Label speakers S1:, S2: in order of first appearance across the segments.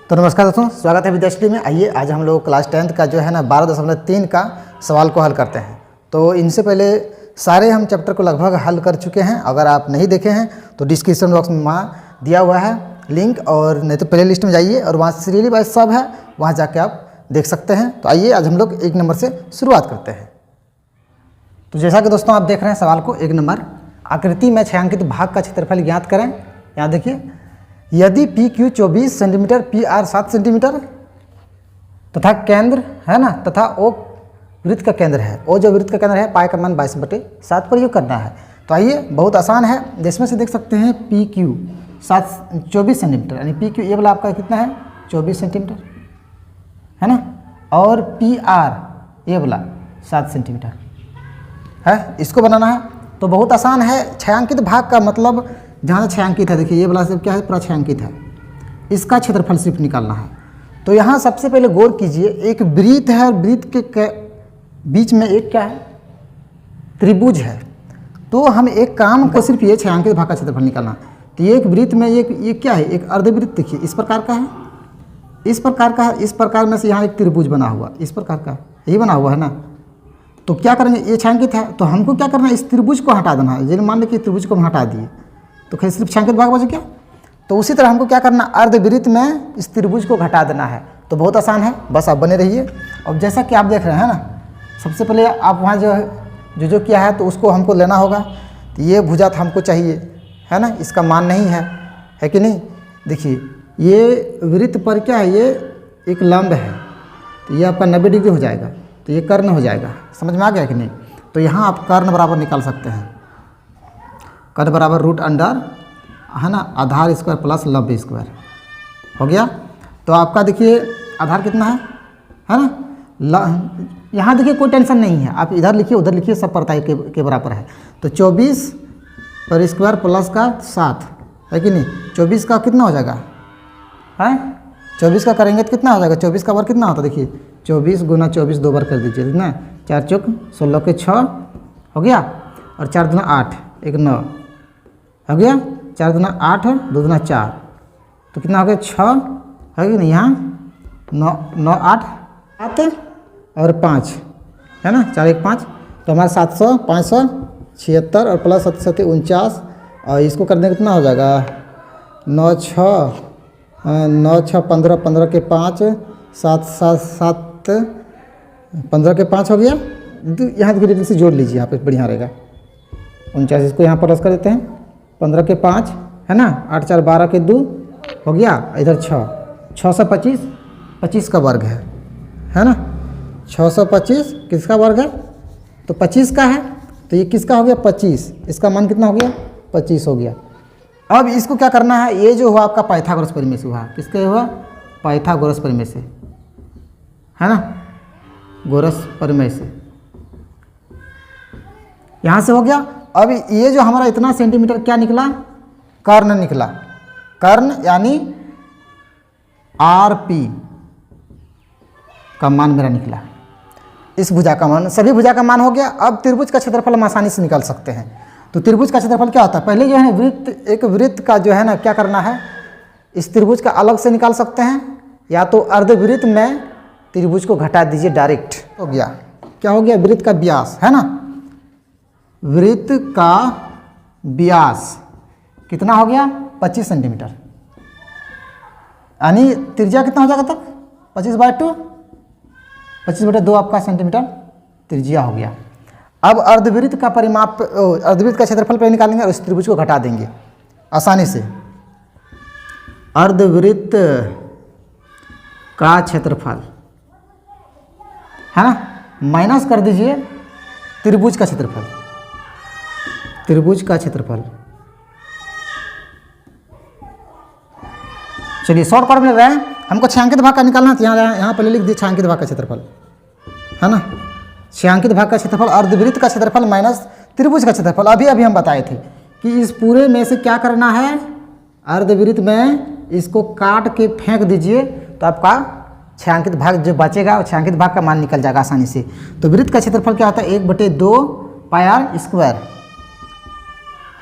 S1: तो नमस्कार दोस्तों, स्वागत है विद्याश्री में। आइए आज हम लोग क्लास 10th का जो है ना 12.3 का सवाल को हल करते हैं। तो इनसे पहले सारे हम चैप्टर को लगभग हल कर चुके हैं। अगर आप नहीं देखे हैं तो डिस्क्रिप्शन बॉक्स में वहाँ दिया हुआ है लिंक, और नहीं तो प्ले लिस्ट में जाइए और वहाँ सीरियली वाइज सब है, वहाँ जाके आप देख सकते हैं। तो आइए आज हम लोग 1 नंबर से शुरुआत करते हैं। तो जैसा कि दोस्तों आप देख रहे हैं सवाल को, 1 नंबर, आकृति में छायांकित भाग का क्षेत्रफल ज्ञात करें। यहाँ देखिए, यदि P Q 24 centimetre, P R 7 centimetre तथा केंद्र है ना, तथा ओ वृत्त का केंद्र है, ओ जो वृत्त का केंद्र है, पाई का मान 22/7 पर योग करना है। तो आइए, बहुत आसान है। जिसमें से देख सकते हैं पी क्यू 24 सेंटीमीटर, यानी पी क्यू ये वाला आपका कितना है 24 सेंटीमीटर है ना, और पी आर ये वाला 7 सेंटीमीटर है, इसको बनाना है। तो बहुत आसान है। छायांकित भाग का मतलब जहाँ से छायांकित है, देखिए ये वाला सब क्या है, पूरा छायांकित है, इसका क्षेत्रफल सिर्फ निकालना है। तो यहाँ सबसे पहले गौर कीजिए, एक वृत्त है और वृत्त के बीच में एक क्या है, त्रिभुज है। तो हम एक काम को सिर्फ ये छायांकित भाग का क्षेत्रफल निकालना है। तो ये एक वृत्त में ये क्या है, एक अर्धवृत्त, देखिए इस प्रकार का है, इस प्रकार का है, इस प्रकार में से यहाँ एक त्रिभुज बना हुआ, इस प्रकार का यही बना हुआ है ना। तो क्या करेंगे, ये छायांकित है, तो हमको क्या करना है, इस त्रिभुज को हटा देना है। जैसे मान लीजिए त्रिभुज को हम हटा दिए तो फिर सिर्फ छायांकित भाग बच गया। तो उसी तरह हमको क्या करना, अर्धवृत्त में इस त्रिभुज को घटा देना है। तो बहुत आसान है, बस आप बने रहिए। और जैसा कि आप देख रहे हैं ना, सबसे पहले आप वहाँ जो किया है तो उसको हमको लेना होगा। तो ये भुजा था हमको चाहिए है ना, इसका मान नहीं है कि नहीं। देखिए ये वृत्त पर क्या है, ये एक लंब है, तो ये आपका 90 डिग्री हो जाएगा, तो ये कर्ण हो जाएगा। समझ में आ गया कि नहीं। तो यहाँ आप कर्ण बराबर निकाल सकते हैं, कर्ण बराबर रूट अंडर है ना आधार स्क्वायर प्लस लंब स्क्वायर हो गया। तो आपका देखिए आधार कितना है ना, यहाँ देखिए कोई टेंशन नहीं है, आप इधर लिखिए उधर लिखिए, सब परताई के बराबर है। तो 24 पर स्क्वायर प्लस का 7 है कि नहीं, 24 का कितना हो जाएगा है, 24 का करेंगे तो कितना हो जाएगा, 24 का वर्ग कितना होता है, देखिए 24 गुना 24 2 बार कर दीजिए ना, 4 चौक 16 के 6 हो गया, और 4 दूना 8 1 9 हो गया, 4 दूना 8 2 दूना 4, तो कितना हो गया 6 है कि नहीं, यहाँ 9 8 7 और 5 है ना, 4 1 5, तो हमारा 700 576 और प्लस 7 49, और इसको करने कितना हो जाएगा 9 6 15 15 के 5 7 7 7 15 के 5 हो गया। तो यहाँ धीरे से जोड़ लीजिए, यहाँ पे बढ़िया रहेगा। 49 इसको यहाँ प्लस कर देते हैं, 15 के 5 है ना, 8 4 12 के 2 हो गया, इधर 6 से 25 का वर्ग है ना, 625 किसका वर्ग है, तो 25 का है। तो ये किसका हो गया 25, इसका मान कितना हो गया 25 हो गया। अब इसको क्या करना है, ये जो हुआ आपका पाइथागोरस परिमेय से हुआ, किसके हुआ, पाइथागोरस परिमेय से है ना, गोरस परिमेय से यहाँ से हो गया। अब ये जो हमारा इतना सेंटीमीटर क्या निकला, कर्ण निकला, कर्ण यानी RP का मान मेरा निकला, इस भुजा का मान, सभी भुजा का मान हो गया। अब त्रिभुज का क्षेत्रफल हम आसानी से निकाल सकते हैं। तो त्रिभुज का क्षेत्रफल क्या होता है, पहले जो है वृत्त, एक वृत्त का जो है ना क्या करना है, इस त्रिभुज का अलग से निकाल सकते हैं, या तो अर्धवृत्त में त्रिभुज को घटा दीजिए डायरेक्ट, हो गया क्या हो गया, वृत्त का व्यास है ना, वृत्त का व्यास कितना हो गया 25 सेंटीमीटर, यानी त्रिज्या कितना हो जाएगा तब 25/2, 25/2 आपका सेंटीमीटर त्रिज्या हो गया। अब अर्धवृत्त का परिमाप, अर्धवृत्त का क्षेत्रफल पर निकालेंगे और इस त्रिभुज को घटा देंगे आसानी से। अर्धवृत्त का क्षेत्रफल है ना, माइनस कर दीजिए त्रिभुज का क्षेत्रफल, त्रिभुज का क्षेत्रफल। चलिए शॉर्ट फॉर्म में रहे, हमको छायांकित भाग का निकालना है। यहाँ पहले लिख दिए छायांकित भाग का क्षेत्रफल है ना, छायांकित भाग का क्षेत्रफल अर्धवृत्त का क्षेत्रफल माइनस त्रिभुज का क्षेत्रफल। अभी हम बताए थे कि इस पूरे में से क्या करना है, अर्धवृत्त में इसको काट के फेंक दीजिए, तो आपका छायांकित भाग जो बचेगा वो छायांकित भाग का मान निकल जाएगा आसानी से। तो वृत्त का क्षेत्रफल क्या होता है 1/2 पाई आर स्क्वायर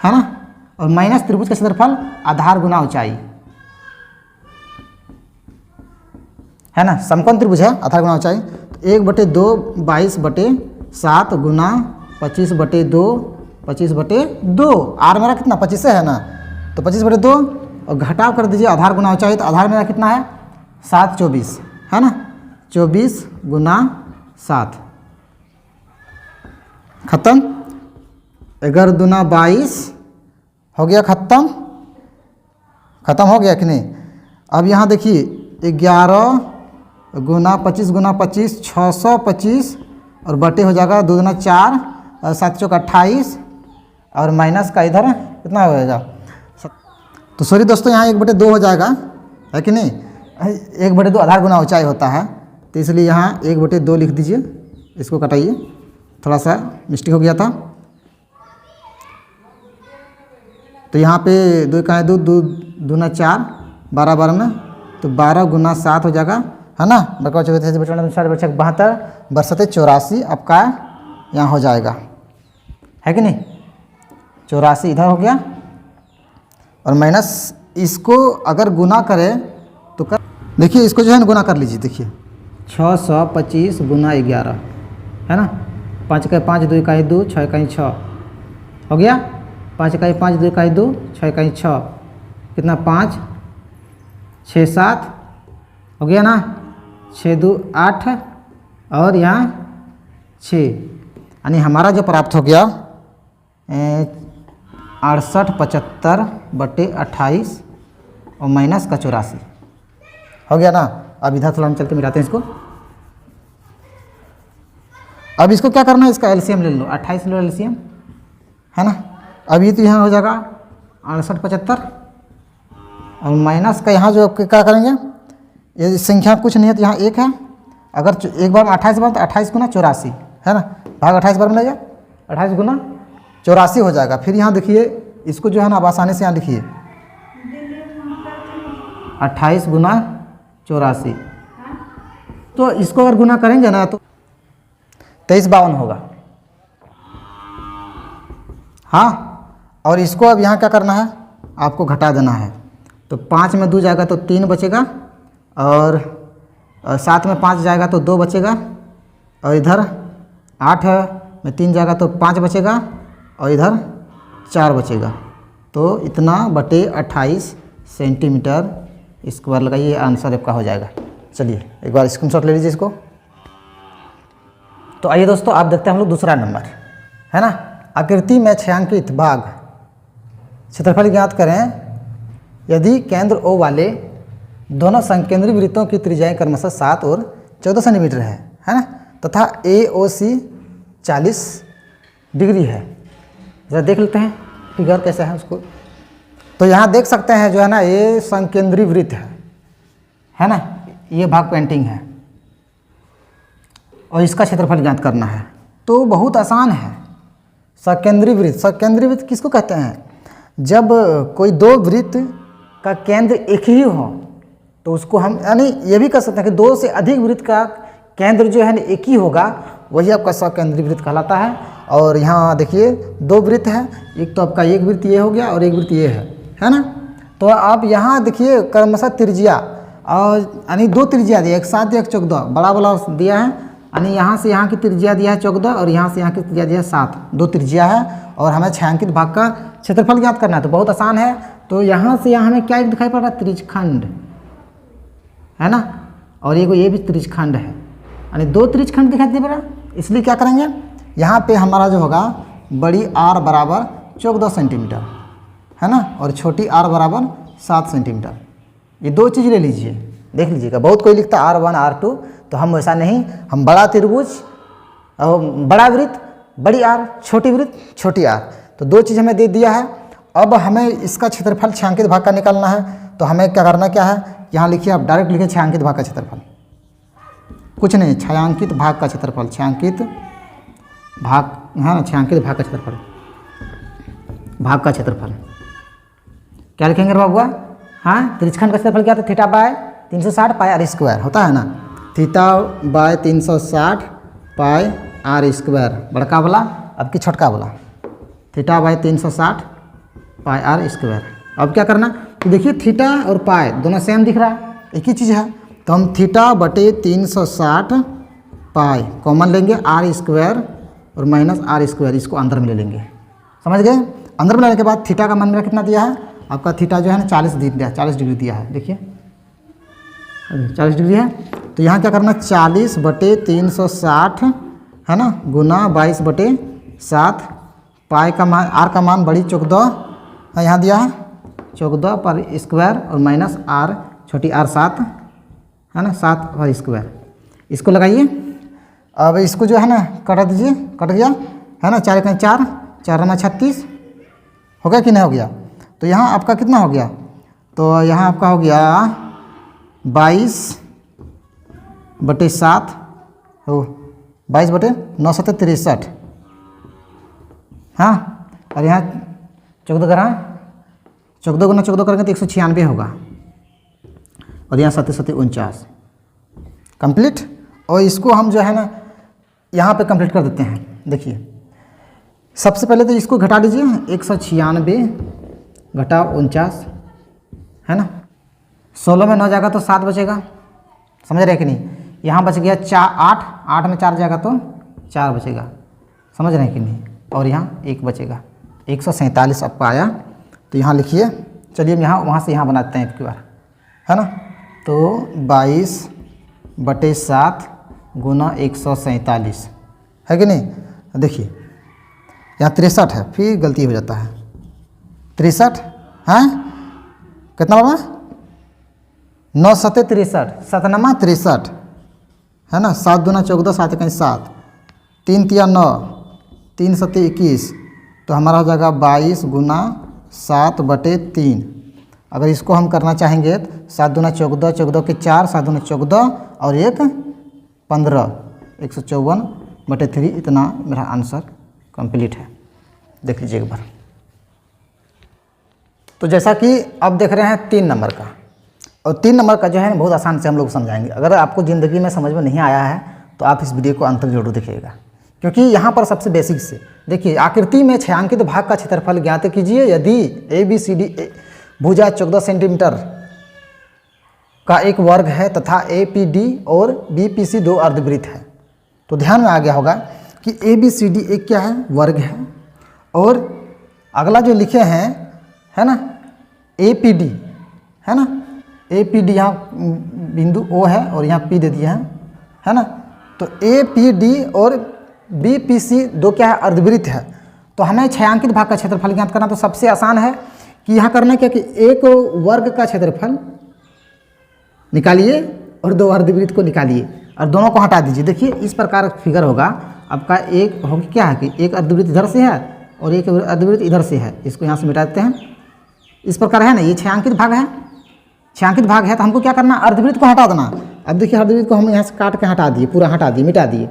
S1: है ना, और माइनस त्रिभुज का क्षेत्रफल आधार गुना ऊंचाई है ना, समकोण त्रिभुज है, आधार गुना ऊंचाई। तो 1/2 22/7 गुना 25/2 25/2, आर मेरा कितना 25 है ना, तो 25/2 और घटाव कर दीजिए आधार गुना ऊंचाई, तो आधार मेरा कितना है 7 24 है ना, 24 गुना 7 खत्म, 11 दूना 22 हो गया, खत्म हो गया कि नहीं। अब यहाँ देखिए 11 गुना 25 625 और बटे हो जाएगा 2 दूना 4 और 7 चौक 28 और माइनस का इधर कितना हो जाएगा, तो सॉरी दोस्तों यहाँ 1/2 हो जाएगा, है कि नहीं। 1/2 आधार गुना ऊंचाई होता है, तो इसलिए यहाँ 1/2 लिख दीजिए, इसको कटाइए, थोड़ा सा मिस्टेक हो गया था। तो यहाँ पे 2 का 2 2 दूना 4 12 12 में, तो 12 गुना 7 हो जाएगा, है ना, 72 बरसते 84 आपका यहाँ हो जाएगा, है कि नहीं, 84 इधर हो गया। और माइनस इसको अगर गुना करें तो कर देखिए, इसको जो है ना गुना कर लीजिए, देखिए 625 गुना 11 है ना, 5 का 5 2 का 2 6 का 6 हो गया, 5 का 5 2 का 2 6 का 6 कितना 5 6 7 हो गया ना, 6 2 8 और यहाँ 6, यानी हमारा जो प्राप्त हो गया 68/75/28 और माइनस का 84 हो गया ना। अब इधर थोड़ा हम चल के मिलाते हैं इसको। अब इसको क्या करना है, इसका एलसीएम ले लो, 28 लो एलसीएम, है ना। अब ये तो यहाँ हो जाएगा 68/75 और माइनस का यहाँ जो क्या करेंगे, ये संख्या कुछ नहीं है तो यहाँ 1 है, अगर एक बार में 28 बार तो 28 गुना 84 है ना, भाग 28 बार में ले जाए 28 गुना 84 हो जाएगा। फिर यहाँ देखिए इसको जो है ना आप आसानी से यहाँ लिखिए 28 गुना 84, तो इसको अगर गुना करेंगे ना तो 2352 होगा, हाँ। और इसको अब यहाँ क्या करना है, आपको घटा देना है, तो 5 में 2 जाएगा तो 3 बचेगा, और 7 में 5 जाएगा तो 2 बचेगा, और इधर 8 में 3 जाएगा तो 5 बचेगा, और इधर 4 बचेगा, तो इतना बटे 28 सेंटीमीटर स्क्वायर लगाइए, आंसर आपका हो जाएगा। चलिए एक बार स्क्रीनशॉट ले लीजिए इसको। तो आइए दोस्तों आप देखते हैं हम लोग दूसरा नंबर, है ना। आकृति में छायांकित भाग क्षेत्रफल ज्ञात करें यदि केंद्र O वाले दोनों संकेंद्री वृत्तों की त्रिज्याएं क्रमशः 7 और 14 सेंटीमीटर है ना, तथा AOC 40 डिग्री है। जरा देख लेते हैं फिगर कैसा है उसको। तो यहाँ देख सकते हैं जो है ना, ये संकेंद्री वृत्त है ना, ये भाग पेंटिंग है और इसका क्षेत्रफल ज्ञात करना है। तो बहुत आसान है। संकेंद्री वृत्त किसको कहते हैं, जब कोई दो वृत्त का केंद्र एक ही हो तो उसको हम, यानी ये भी कह सकते हैं कि 2 से अधिक वृत्त का केंद्र जो है ना एक ही होगा, वही आपका सकेंद्री वृत्त कहलाता है। और यहाँ देखिए 2 वृत्त है, एक तो आपका एक वृत्त ये हो गया और एक वृत्त ये है ना। तो आप यहाँ देखिए क्रमशः त्रिज्या, और यानी 2 त्रिज्या दिया, एक 7 एक 14 बड़ा वाला दिया है, यानी यहाँ से यहाँ की त्रिज्या दिया है 14 और यहाँ से यहाँ की त्रिज्या दिया है 7, 2 त्रिज्या है। और हमें छायांकित भाग का क्षेत्रफल ज्ञात करना है, तो बहुत आसान है। तो यहाँ से यहाँ हमें क्या दिखाई पड़ रहा है, त्रिज्यखंड है ना, और ये भी त्रिज्यखंड है, यानी 2 त्रिज्यखंड दिखाई दे रहा। इसलिए क्या करेंगे, यहाँ पे हमारा जो होगा बड़ी R बराबर 14 सेंटीमीटर है ना, और छोटी R बराबर 7 सेंटीमीटर। ये 2 चीज़ ले लीजिए, देख लीजिएगा। बहुत कोई लिखता है R1 R2, तो हम वैसा नहीं, हम बड़ा त्रिभुज और बड़ा वृत्त बड़ी R, छोटी वृत्त छोटी R, तो 2 चीज़ हमें दे दिया है। अब हमें इसका क्षेत्रफल छायांकित भाग का निकालना है, तो हमें क्या करना क्या है, यहाँ लिखिए, आप डायरेक्ट लिखिए छायांकित भाग का क्षेत्रफल, कुछ नहीं, छायांकित भाग का क्षेत्रफल, छायांकित भाग, हाँ छायांकित भाग का क्षेत्रफल, भाग का क्षेत्रफल क्या लिखेंगे बाबुआ, हाँ त्रिज्यखंड का क्षेत्रफल क्या था, theta by 360 pi are square होता है ना, theta by 360 pi are square बड़का वाला, अब की छोटका वाला theta by 360 pi are square. अब क्या करना, तो देखिए थीटा और पाई दोनों सेम दिख रहा है, एक ही चीज़ है, तो हम थीटा बटे 360 पाई कॉमन लेंगे, आर स्क्वायर और माइनस आर स्क्वायर, इसको अंदर में ले लेंगे। समझ गए? अंदर में लेने के बाद थीटा का मान मेरा कितना दिया है आपका, थीटा जो है ना 40 डिग्री दिया है। देखिए 40 डिग्री है, तो यहाँ क्या करना, 40 बटे 360 है ना गुना 22 बटे 7, पाई का मान, आर का मान बड़ी 14 है, यहाँ दिया है 14 पर स्क्वायर और माइनस आर छोटी आर 7 है ना, 7 पर स्क्वायर। इसको लगाइए। अब इसको जो है ना कटा दीजिए, कट गया है ना, 4 का 4, 4 में 36 हो गया कि नहीं हो गया। तो यहाँ आपका कितना हो गया, तो यहाँ आपका हो गया 22 बटे 7 हो 22 बटे 9 7 63, हाँ। और यहाँ 14 करा, 14 गुना 14 करेंगे तो 196 होगा, और यहाँ 7 7 49 कंप्लीट। और इसको हम जो है ना यहाँ पे कंप्लीट कर देते हैं। देखिए सबसे पहले तो इसको घटा दीजिए, 196 घटा 49 है ना, 16 में 9 जाएगा तो 7 बचेगा, समझ रहे कि नहीं। यहाँ बच गया 8 में 4 जाएगा तो 4 बचेगा, समझ रहे हैं कि नहीं। और यहाँ 1 बचेगा, 147 आपका आया। तो यहाँ लिखिए, चलिए हम यहाँ वहाँ से यहाँ बनाते हैं एक बार, है ना। तो 22 बटे 7 गुना 147 है कि नहीं। देखिए यहाँ 63 है, फिर गलती हो जाता है, 63 है कितना बाबा, 9 7 63, 7 नमा 63 है ना, 7 दूना 14, 7 1 7, 3 तिया 9, 3 7 21, तो हमारा हो जाएगा 22 गुना 7 बटे 3। अगर इसको हम करना चाहेंगे तो 7 दूना 14, 14 के 4, 7 दूना 14 और 1 15, 154 बटे 3, इतना मेरा आंसर कंप्लीट है। देख लीजिए एक बार। तो जैसा कि अब देख रहे हैं 3 नंबर का, और 3 नंबर का जो है बहुत आसान से हम लोग समझाएंगे। अगर आपको ज़िंदगी में समझ में नहीं आया है तो आप इस वीडियो को अंत तक जरूर देखिएगा, क्योंकि यहाँ पर सबसे बेसिक से देखिए, आकृति में छायांकित भाग का क्षेत्रफल ज्ञात कीजिए यदि ABCD भुजा 14 सेंटीमीटर का एक वर्ग है तथा APD और BPC 2 अर्धवृत्त है। तो ध्यान में आ गया होगा कि ABCD एक क्या है, वर्ग है, और अगला जो लिखे हैं है ना APD है ना, APD यहाँ बिंदु O है और यहाँ P दे दिया है ना। तो APD और BPC 2 क्या है, अर्धवृत्त है। तो हमें छायांकित भाग का क्षेत्रफल ज्ञात करना, तो सबसे आसान है कि यहाँ करना क्या कि एक वर्ग का क्षेत्रफल निकालिए और 2 अर्धवृत्त को निकालिए और दोनों को हटा दीजिए। देखिए इस प्रकार फिगर होगा आपका, एक होगी क्या है कि एक अर्धवृत्त इधर से है और एक अर्धवृत्त इधर से है, इसको यहाँ से मिटा देते हैं। इस प्रकार है ना, ये छायांकित भाग है, छायांकित भाग है। तो हमको क्या करना, अर्धवृत्त को हटा देना। अब देखिए अर्धवृत्त को हम यहाँ से काट के हटा दिए, पूरा हटा दिए, मिटा दिए,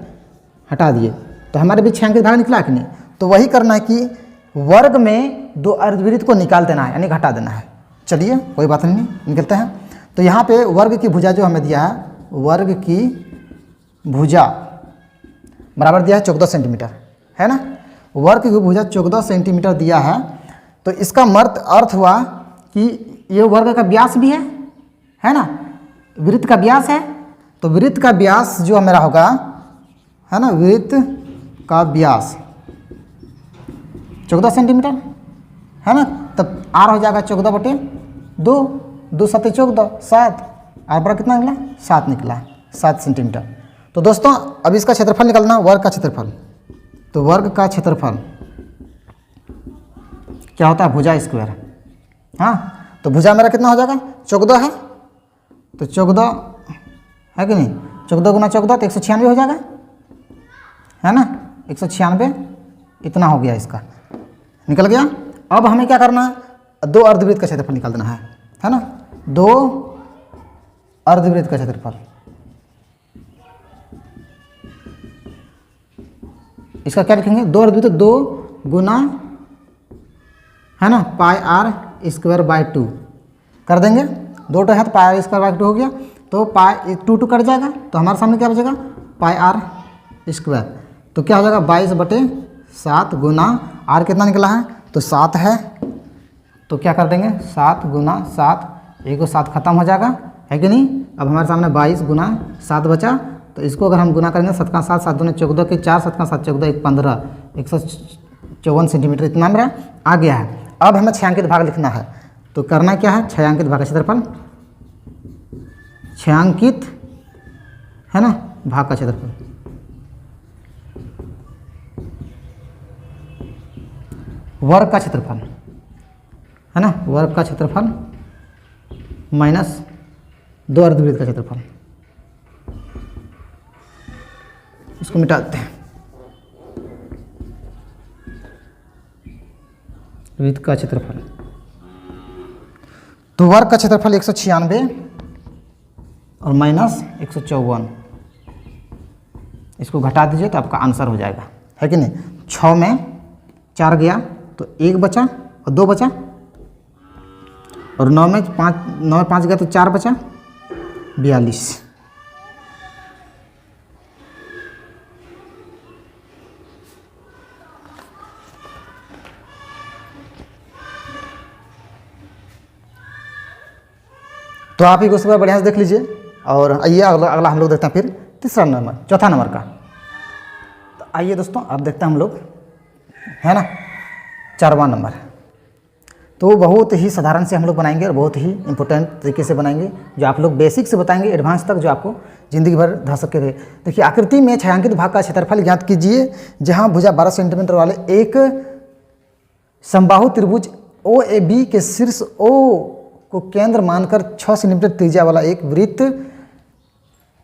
S1: हटा दिए, तो हमारे बीच छायांकित भाग निकला कि नहीं। तो वही करना है कि वर्ग में 2 अर्धवृत्त को निकाल देना है, यानी घटा देना है। चलिए कोई बात नहीं, निकलते हैं। तो यहाँ पे वर्ग की भुजा जो हमें दिया है, वर्ग की भुजा बराबर दिया है 14 सेंटीमीटर है ना, वर्ग की भुजा 14 सेंटीमीटर दिया है। तो इसका अर्थ हुआ कि ये वर्ग का व्यास भी है ना, वृत्त का व्यास है। तो वृत्त का व्यास जो मेरा होगा है ना, वृत्त का व्यास 14 सेंटीमीटर है ना। तब आर हो जाएगा 14 बटे 2, 2 7 14, 7, आर बड़ा कितना निकला, 7 निकला, 7 सेंटीमीटर। तो दोस्तों अब इसका क्षेत्रफल निकालना, वर्ग का क्षेत्रफल। तो वर्ग का क्षेत्रफल क्या होता है, भुजा स्क्वायर। हाँ, तो भुजा मेरा कितना हो जाएगा, 14 है, तो 14 है कि नहीं, 14 गुना 14 तो 196 हो जाएगा है ना, 196 इतना हो गया, इसका निकल गया। अब हमें क्या करना है, 2 अर्धवृत्त का क्षेत्रफल निकाल देना है ना, 2 अर्धवृत्त का क्षेत्रफल। इसका क्या लिखेंगे, 2 अर्धवृत्त 2 गुना है ना पाई आर स्क्वायर बाई 2 कर देंगे। 2 है तो पाई आर स्क्वायर बाई 2 हो गया, तो पाई 2 2 कट जाएगा, तो हमारे सामने क्या बचेगा, पाई आर स्क्वायर। तो क्या हो जाएगा 22 बटे 7 गुना आर कितना निकला है, तो 7 है। तो क्या कर देंगे 7 गुना 7, 1 और 7 खत्म हो जाएगा है कि नहीं, अब हमारे सामने 22 गुना 7 बचा, तो इसको अगर हम गुना करेंगे 7 का 7, 7 दूने 14 के 4, 7 का 7 14 1 15, 154 सेंटीमीटर इतना मेरा आ गया है। अब हमें छायांकित भाग लिखना है, तो करना क्या है, छायांकित भाग का क्षेत्रफल, छायांकित है ना भाग का क्षेत्रफल, वर्ग का क्षेत्रफल है ना, वर्ग का क्षेत्रफल माइनस 2 अर्धवृत्त का क्षेत्रफल, इसको मिटा देते हैं। वृत्त का क्षेत्रफल, तो वर्ग का क्षेत्रफल 196 और माइनस 154, इसको घटा दीजिए तो आपका आंसर हो जाएगा, है कि नहीं। 6 में 4 गया तो 1 बचा और 2 बचा, और 9 में 5 गया तो 4 बचा, 42। तो आप ही को सुबह बढ़िया से देख लीजिए, और आइए अगला हम लोग देखते हैं फिर तीसरा नंबर, चौथा नंबर का। तो आइए दोस्तों अब देखते हैं हम लोग, है ना, 4वां नंबर। तो बहुत ही साधारण से हम लोग बनाएंगे और बहुत ही इंपॉर्टेंट तरीके से बनाएंगे, जो आप लोग बेसिक से बताएंगे एडवांस तक, जो आपको ज़िंदगी भर धा सके रहे। देखिए, आकृति में छायांकित भाग का क्षेत्रफल ज्ञात कीजिए, जहां भुजा 12 सेंटीमीटर वाले एक समबाहु त्रिभुज OAB के शीर्ष O को केंद्र मानकर 6 सेंटीमीटर त्रिज्या वाला एक वृत्त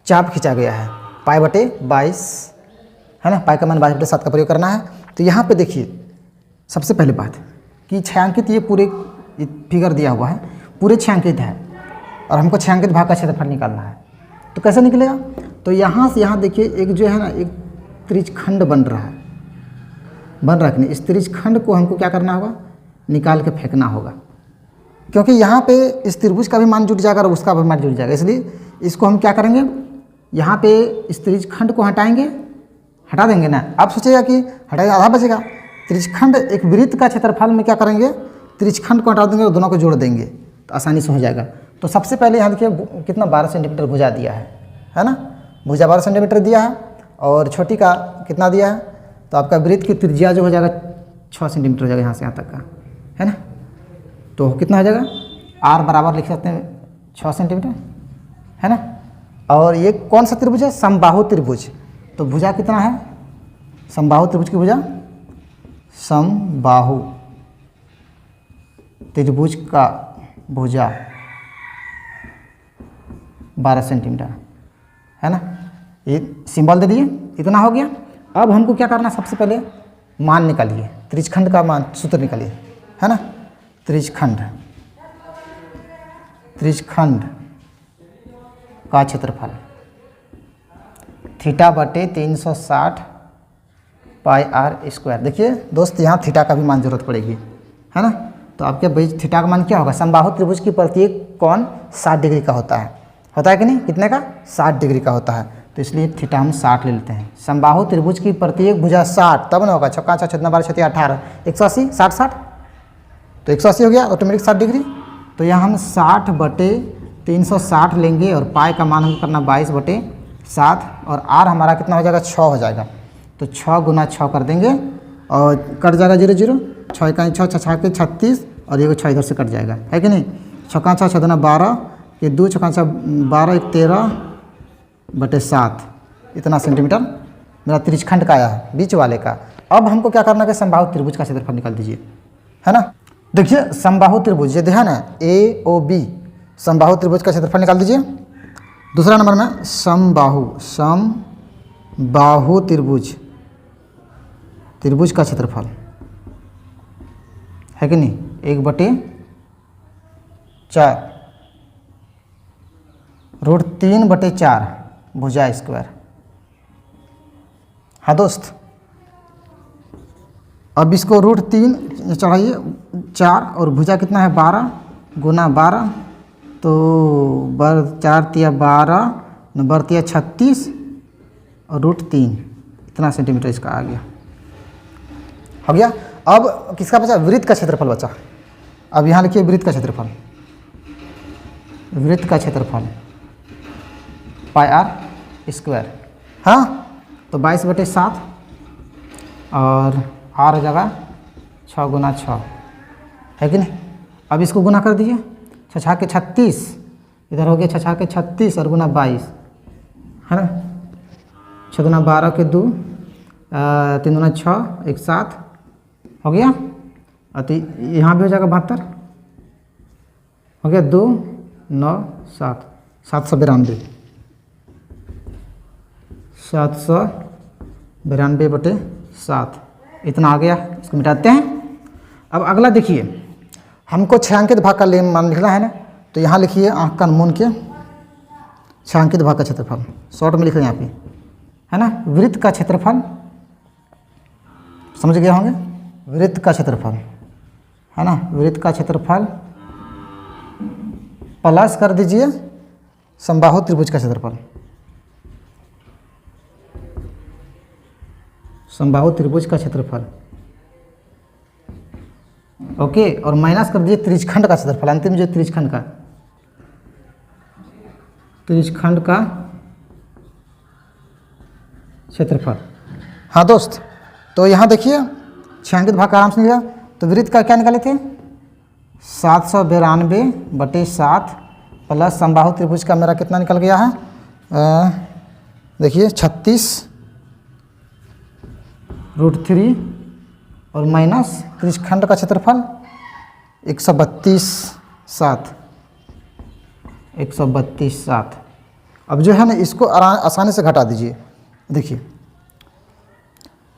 S1: चाप खींचा गया है। π/22 है ना, पाई का मान 22/7 का प्रयोग करना है। तो यहाँ पे देखिए, सबसे पहले बात कि छायांकित, ये पूरे फिगर दिया हुआ है, पूरे छायांकित है और हमको छायांकित भाग का क्षेत्रफल निकालना है। तो कैसे निकलेगा, तो यहाँ से यहाँ देखिए एक जो है ना, एक त्रिज्यखंड बन रहा है कि नहीं। इस त्रिज्यखंड को हमको क्या करना होगा, निकाल के फेंकना होगा, क्योंकि यहाँ पे इस त्रिभुज का भी मान जुट जाएगा और उसका भी मान जुट जाएगा। इसलिए इसको हम क्या करेंगे, यहाँ पे इस त्रिज्यखंड को हटाएंगे, हटा देंगे ना। आप सोचेगा कि हटाएगा आधा बचेगा। त्रिज्यखंड, एक वृत्त का क्षेत्रफल में क्या करेंगे, त्रिज्यखंड को हटा देंगे और दोनों को जोड़ देंगे, तो आसानी से हो जाएगा। तो सबसे पहले यहाँ देखिए कितना 12 सेंटीमीटर भुजा दिया है ना, भुजा 12 सेंटीमीटर दिया है, और छोटी का कितना दिया है, तो आपका वृत्त की त्रिज्या जो हो जाएगा 6 सेंटीमीटर हो जाएगा, यहाँ से यहाँ तक का, है ना। तो कितना हो जाएगा, R बराबर लिख सकते हैं 6 सेंटीमीटर, है ना। और ये कौन सा त्रिभुज है, समबाहु त्रिभुज। तो भुजा कितना है, समबाहु त्रिभुज की भुजा, समबाहु त्रिभुज का भुजा 12 सेंटीमीटर, है ना। ये सिंबल दे दिए, इतना हो गया। अब हमको क्या करना, सबसे पहले मान निकालिए, त्रिज्यखंड का मान, सूत्र निकालिए, है ना। त्रिज्यखंड का क्षेत्रफल θ/360 πr²। देखिए दोस्त, यहाँ थीटा का भी मान जरूरत पड़ेगी, है ना। तो आपके बीच थीटा का मान क्या होगा, समबाहु त्रिभुज की प्रत्येक कोण 60 डिग्री का होता है कि नहीं, कितने का, 60 डिग्री का होता है। तो इसलिए थीटा हम 60 ले लेते हैं। समबाहु त्रिभुज की प्रत्येक भुजा 60, तब ना होगा, 6 × 6 = 12, 6 × 18, 180, 60 60, तो 180 हो गया ऑटोमेटिक 60 डिग्री। तो यहाँ हम 60/360 लेंगे, और पाई का मान हमको करना 22/7, और R हमारा कितना हो जाएगा, 6 हो जाएगा। तो 6 × 6 कर देंगे और कट जाएगा 0 0, 6 × 6 6 के 36, और ये 6 इधर से कट जाएगा, है कि नहीं। 6 × 6 = 12, ये 2 6 × 6 12, 1 13/7, इतना सेंटीमीटर मेरा त्रिज्यखंड का आया है, बीच वाले का। अब हमको क्या करना है, समबाहु त्रिभुज का क्षेत्रफल निकाल दीजिए, है ना। देखिए समबाहु त्रिभुज ये है ना, AOB, समबाहु त्रिभुज का क्षेत्रफल निकाल दीजिए। दूसरा नंबर में समबाहु त्रिभुज का क्षेत्रफल, है कि नहीं, 1/4 √3/4 भुजा स्क्वायर। हाँ दोस्त, अब इसको √3 चढ़ाइए 4, और भुजा कितना है 12 × 12, तो 4 × 12 × 36 और √3, इतना सेंटीमीटर इसका आ गया, हो गया। अब किसका बचा, वृत्त का क्षेत्रफल बचा। अब यहाँ लिखिए वृत्त का क्षेत्रफल, पाई आर स्क्वायर। हाँ, तो 22/7 और आर हो जाएगा 6 गुना 6, है कि नहीं। अब इसको गुना कर दीजिए, 6 के 36, इधर हो गया 6 के 36 और गुना 22, है ना। 6 गुना 12 के 2, 3 गुना 6, 1 7 हो गया। और तो यहाँ भी हो जाएगा 72, हो गया 2 9 7, 792, 792/7, इतना आ गया। इसको मिटाते हैं। अब अगला देखिए, हमको छायांकित भाग का मान लिखना है ना, तो यहाँ लिखिए आँख का मून के छायांकित भाग का क्षेत्रफल, शॉर्ट में लिख रहे हैं यहाँ पे, है ना। वृत्त का क्षेत्रफल, समझ गए होंगे, वृत्त का क्षेत्रफल, है ना। वृत्त का क्षेत्रफल प्लस कर दीजिए समबाहु त्रिभुज का क्षेत्रफल, समबाहु त्रिभुज का क्षेत्रफल, ओके। और माइनस कर दीजिए त्रिज्यखंड का क्षेत्रफल, अंतिम जो त्रिज्यखंड का क्षेत्रफल। हाँ दोस्त, तो यहाँ देखिए छायांकित भाग का आराम से निकला। तो वृत्त का क्या निकाले थे, 792/7 प्लस समबाहु त्रिभुज का मेरा कितना निकल गया है, देखिए 36√3 और माइनस त्रिज्यखंड का क्षेत्रफल 132/7। अब जो है ना, इसको आसानी से घटा दीजिए। देखिए,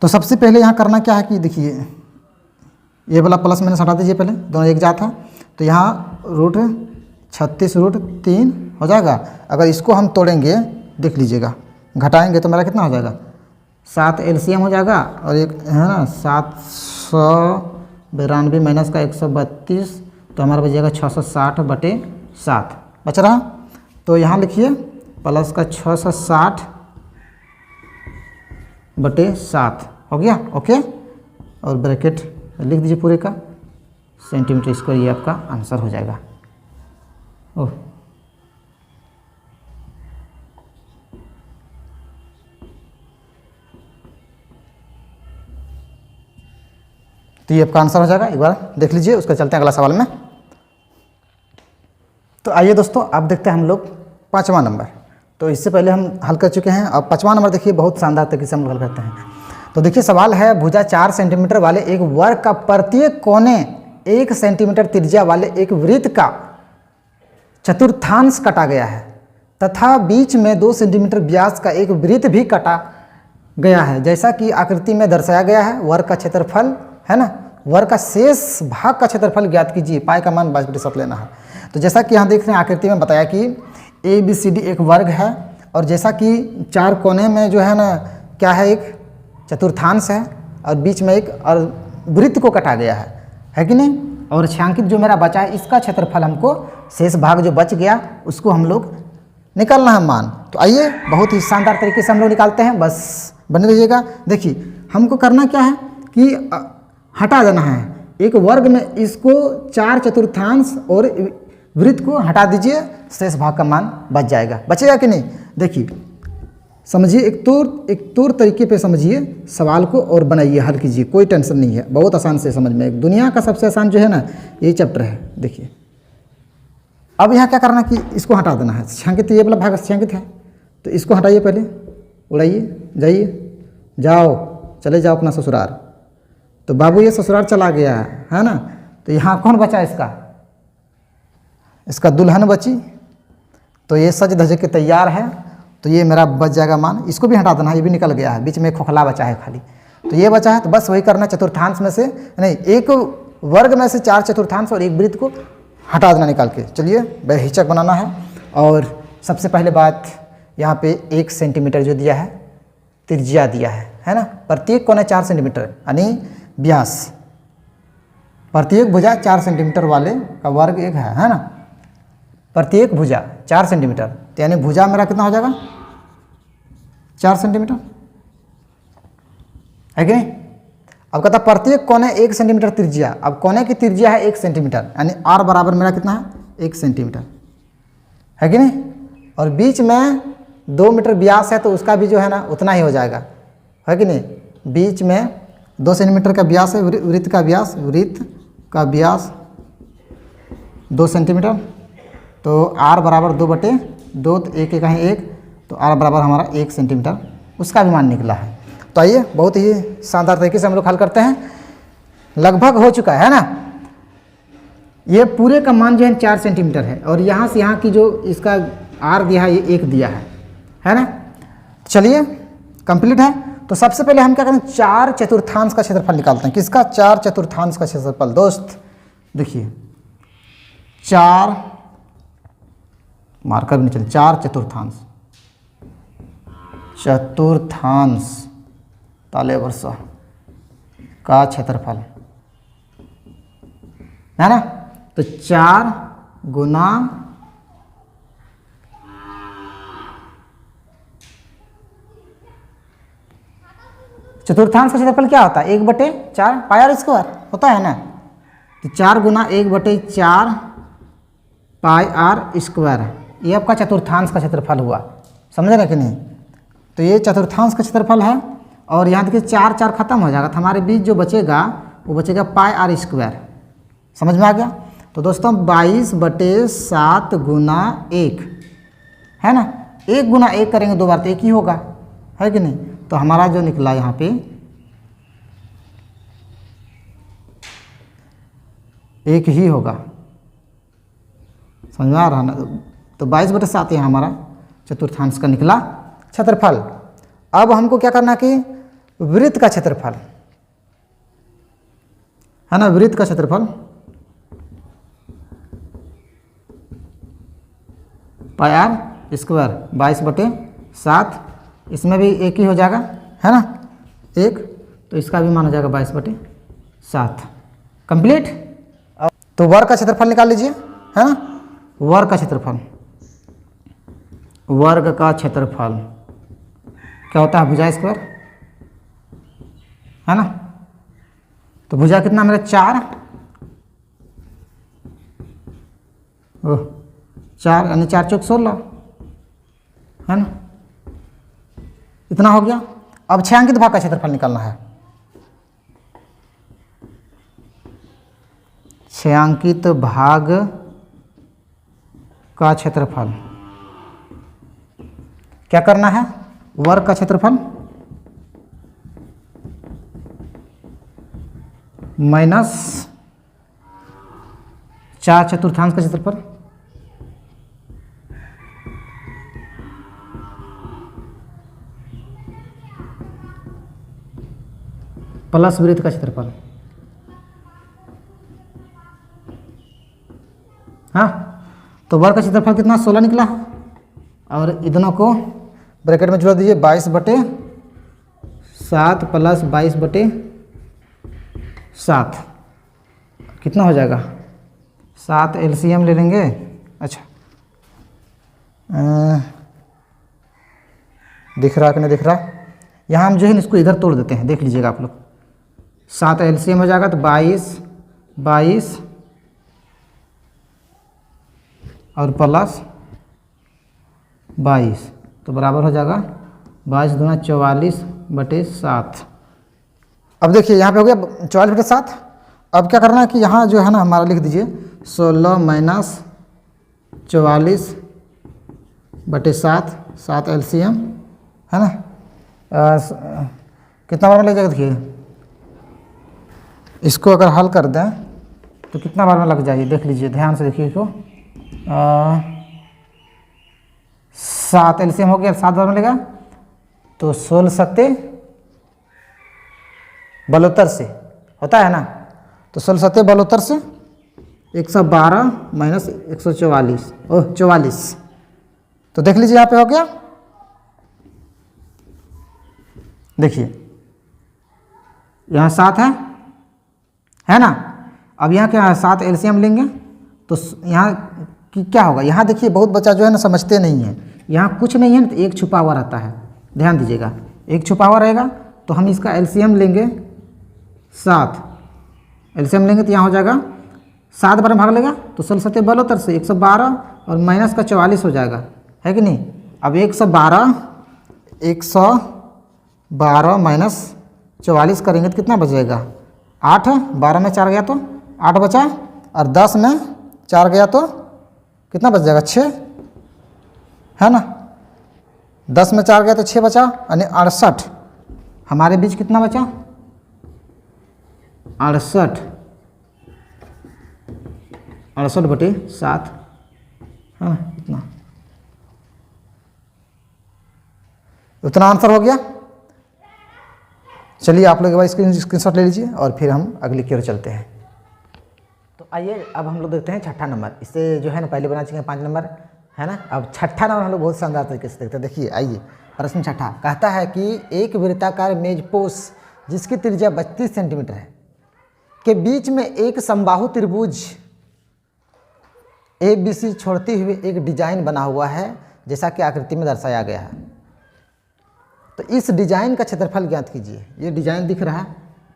S1: तो सबसे पहले यहाँ करना क्या है कि देखिए, ये वाला प्लस माइनस हटा दीजिए, पहले दोनों एक जात था। तो यहाँ √36√3 हो जाएगा। अगर इसको हम तोड़ेंगे, देख लीजिएगा, घटाएंगे तो मेरा कितना हो जाएगा, 7 LCM हो जाएगा। और एक है ना 792 माइनस का 132, तो हमारा बच जाएगा 660/7 बच रहा। तो यहाँ लिखिए प्लस का 660/7 हो गया, ओके। और ब्रैकेट लिख दीजिए पूरे का, सेंटीमीटर स्क्वायर, ये आपका आंसर हो जाएगा। ओह, तो ये आपका आंसर हो जाएगा। एक बार देख लीजिए, उसका चलते हैं अगला सवाल में। तो आइए दोस्तों, आप देखते हैं हम लोग 5वां नंबर। तो इससे पहले हम हल कर चुके हैं। अब 5वां नंबर देखिए, बहुत शानदार तरीके से हम हल करते हैं। तो देखिए, सवाल है भुजा 4 सेंटीमीटर वाले एक वर्ग का प्रत्येक कोने 1 सेंटीमीटर त्रिज्या वाले एक वृत्त का चतुर्थांश काटा गया है तथा बीच में 2 सेंटीमीटर व्यास का एक वृत्त भी काटा गया है, जैसा कि आकृति में दर्शाया गया है। वर्ग का क्षेत्रफल, है ना, वर्ग का शेष भाग का क्षेत्रफल ज्ञात कीजिए, पाई का मान 22/7 लेना है। तो जैसा कि यहाँ देख रहे हैं, आकृति में बताया कि ABCD एक वर्ग है, और जैसा कि 4 कोने में जो है ना, क्या है, एक चतुर्थांश है, और बीच में एक और वृत्त को काटा गया है कि नहीं। और छायांकित जो मेरा बचा है, इसका क्षेत्रफल हमको, शेष भाग जो बच गया उसको हम लोग निकालना है मान। तो आइए, बहुत ही शानदार तरीके से हम लोग निकालते हैं, बस बने रहिएगा। देखिए, हमको करना क्या है कि हटा देना है एक वर्ग में, इसको 4 चतुर्थांश और वृत्त को हटा दीजिए, शेष भाग का मान बच जाएगा। बचेगा कि नहीं, देखिए समझिए, एक तौर तरीके पे समझिए सवाल को और बनाइए, हल कीजिए, कोई टेंशन नहीं है, बहुत आसान से समझ में। दुनिया का सबसे आसान जो है ना, यही चैप्टर है। देखिए, अब यहाँ क्या करना कि इसको हटा देना है। छायांकित ये वाला भाग छायांकित है, तो इसको हटाइए, पहले उड़ाइए, जाइए, जाओ, चले जाओ अपना ससुराल। तो बाबू ये ससुराल चला गया है ना। तो यहाँ कौन बचा, इसका दुल्हन बची। तो ये सज धज के तैयार है, तो ये मेरा बच जाएगा मान। इसको भी हटा देना है, ये भी निकल गया है, बीच में खोखला बचा है खाली, तो ये बचा है। तो बस वही करना, चतुर्थांश में से नहीं, एक वर्ग में से 4 चतुर्थांश और एक वृत्त को हटा देना निकाल के। चलिए, बेहिचक बनाना है। और सबसे पहले बात, यहाँ पे 1 सेंटीमीटर जो दिया है, त्रिज्या दिया है ना। प्रत्येक कोने 4 सेंटीमीटर यानी व्यास, प्रत्येक भुजा 4 सेंटीमीटर वाले का वर्ग 1 है ना। प्रत्येक भुजा 4 सेंटीमीटर, तो यानी भुजा मेरा कितना हो जाएगा, 4 सेंटीमीटर, है कि नहीं। अब कहता प्रत्येक कोने 1 सेंटीमीटर त्रिज्या। अब कोने की त्रिज्या है 1 सेंटीमीटर, यानी R बराबर मेरा कितना है, 1 सेंटीमीटर, है कि नहीं। और बीच में 2 मीटर व्यास है तो उसका भी जो है ना उतना ही हो जाएगा, है कि नहीं। बीच में 2 सेंटीमीटर का व्यास है, वृत्त का व्यास 2 सेंटीमीटर, तो r बराबर 2/2, तो 1 कहीं 1, तो r बराबर हमारा 1 सेंटीमीटर, उसका भी मान निकला है। तो आइए बहुत ही शानदार तरीके से हम लोग हल करते हैं। लगभग हो चुका है ना। ये पूरे का मान जो है 4 सेंटीमीटर है और यहाँ से यहाँ की जो इसका r दिया है ये 1 दिया है ना। चलिए कंप्लीट है। तो सबसे पहले हम क्या करें, 4/4 का क्षेत्रफल निकालते हैं। किसका? 4/4 का क्षेत्रफल। दोस्त देखिए 4 मार्कर भी नहीं चले, 4/4 ताले वर्षा का क्षेत्रफल है ना। तो 4 गुना चतुर्थांश का क्षेत्रफल क्या होता है? 1/4 πr² होता है ना। तो 4 गुना 1/4 πr², ये आपका चतुर्थांश का क्षेत्रफल हुआ। समझ रहे कि नहीं। तो ये चतुर्थांश का क्षेत्रफल है और यहाँ देखिए 4 खत्म हो जाएगा, तो हमारे बीच जो बचेगा वो बचेगा πr²। समझ में आ गया। तो दोस्तों 22/7 गुना 1 है ना। 1 गुना 1 करेंगे 2 बार तो 1 ही होगा, है कि नहीं। तो हमारा जो निकला यहाँ पे 1 ही होगा। समझ में आ रहा ना। तो 22/7 यहाँ हमारा चतुर्थांश का निकला क्षेत्रफल। अब हमको क्या करना कि वृत्त का क्षेत्रफल है ना। वृत्त का क्षेत्रफल πr² 22/7, इसमें भी 1 ही हो जाएगा, है ना 1, तो इसका भी मान हो जाएगा 22/7। कंप्लीट। तो वर्ग का क्षेत्रफल निकाल लीजिए, है ना। वर्ग का क्षेत्रफल क्या होता है? भुजा स्क्वायर, है ना। तो भुजा कितना मेरा 4, 4 यानी 4 चौक 16, है ना। इतना हो गया। अब 6 अंकित भाग का क्षेत्रफल निकालना है। 6 अंकित भाग का क्षेत्रफल क्या करना है? वर्ग का क्षेत्रफल माइनस 4/4 का क्षेत्रफल प्लस वृत्त का क्षेत्रफल। हाँ, तो वर्ग का क्षेत्रफल कितना 16 निकला है और इतनों को ब्रैकेट में जोड़ दीजिए 22/7 प्लस 22/7 कितना हो जाएगा 7। एलसीएम ले लेंगे। अच्छा दिख रहा कि नहीं दिख रहा। यहाँ हम जो है इसको इधर तोड़ देते हैं, देख लीजिएगा आप लोग। 7 एलसीएम हो जाएगा तो 22 और प्लस 22 तो बराबर हो जाएगा 22 दूना 44/7। अब देखिए यहाँ पे हो गया 44/7। अब क्या करना है कि यहाँ जो है ना हमारा लिख दीजिए 16 माइनस 44/7, 7 एलसीएम, है ना। कितना बार में लग जाएगा? देखिए इसको अगर हल कर दें तो कितना बार में लग जाएगी, देख लीजिए, ध्यान से देखिए इसको। 7 एलसीएम हो गया, 7 बार में लेगा तो 16 सत्ते 72 से होता है ना। तो 16 सत्ते 72 से 112 माइनस 144 44। तो देख लीजिए यहाँ पे हो गया। देखिए यहाँ 7 है ना। अब यहाँ क्या 7 एलसीएम लेंगे तो यहाँ कि क्या होगा। यहाँ देखिए बहुत बच्चा जो है ना समझते नहीं है। यहाँ कुछ नहीं है ना तो एक छुपा हुआ रहता है, ध्यान दीजिएगा। एक छुपा हुआ रहेगा तो हम इसका एलसीएम लेंगे 7। एलसीएम लेंगे तो यहाँ हो जाएगा 7 बार में भाग लेगा तो 16 सत्ते 72 से 112 और माइनस का 44 हो जाएगा, है कि नहीं। अब 112 माइनस 44 करेंगे तो कितना बचेगा 8, 12 में 4 गया तो 8 बचा, और 10 में 4 गया तो कितना बच जाएगा 6, है ना। 10 में 4 गया तो 6 बचा, यानी 68। हमारे बीच कितना बचा 68/7, हाँ इतना, उतना आंसर हो गया। चलिए आप लोग एक बार स्क्रीनशॉट ले लीजिए और फिर हम अगली की ओर चलते हैं। तो आइए अब हम लोग देखते हैं छठा नंबर। इससे जो है ना पहले बना चुके हैं 5 नंबर, है ना। अब छठा नंबर हम लोग बहुत शानदार तरीके से देखते हैं। देखिए आइए प्रश्न छठा कहता है कि एक वृत्ताकार मेजपोश जिसकी त्रिज्या 32 सेंटीमीटर है के बीच में एक समबाहु त्रिभुज ABC छोड़ते हुए एक डिजाइन बना हुआ है जैसा कि आकृति में दर्शाया गया है। तो इस डिजाइन का क्षेत्रफल ज्ञात कीजिए। ये डिजाइन दिख रहा है,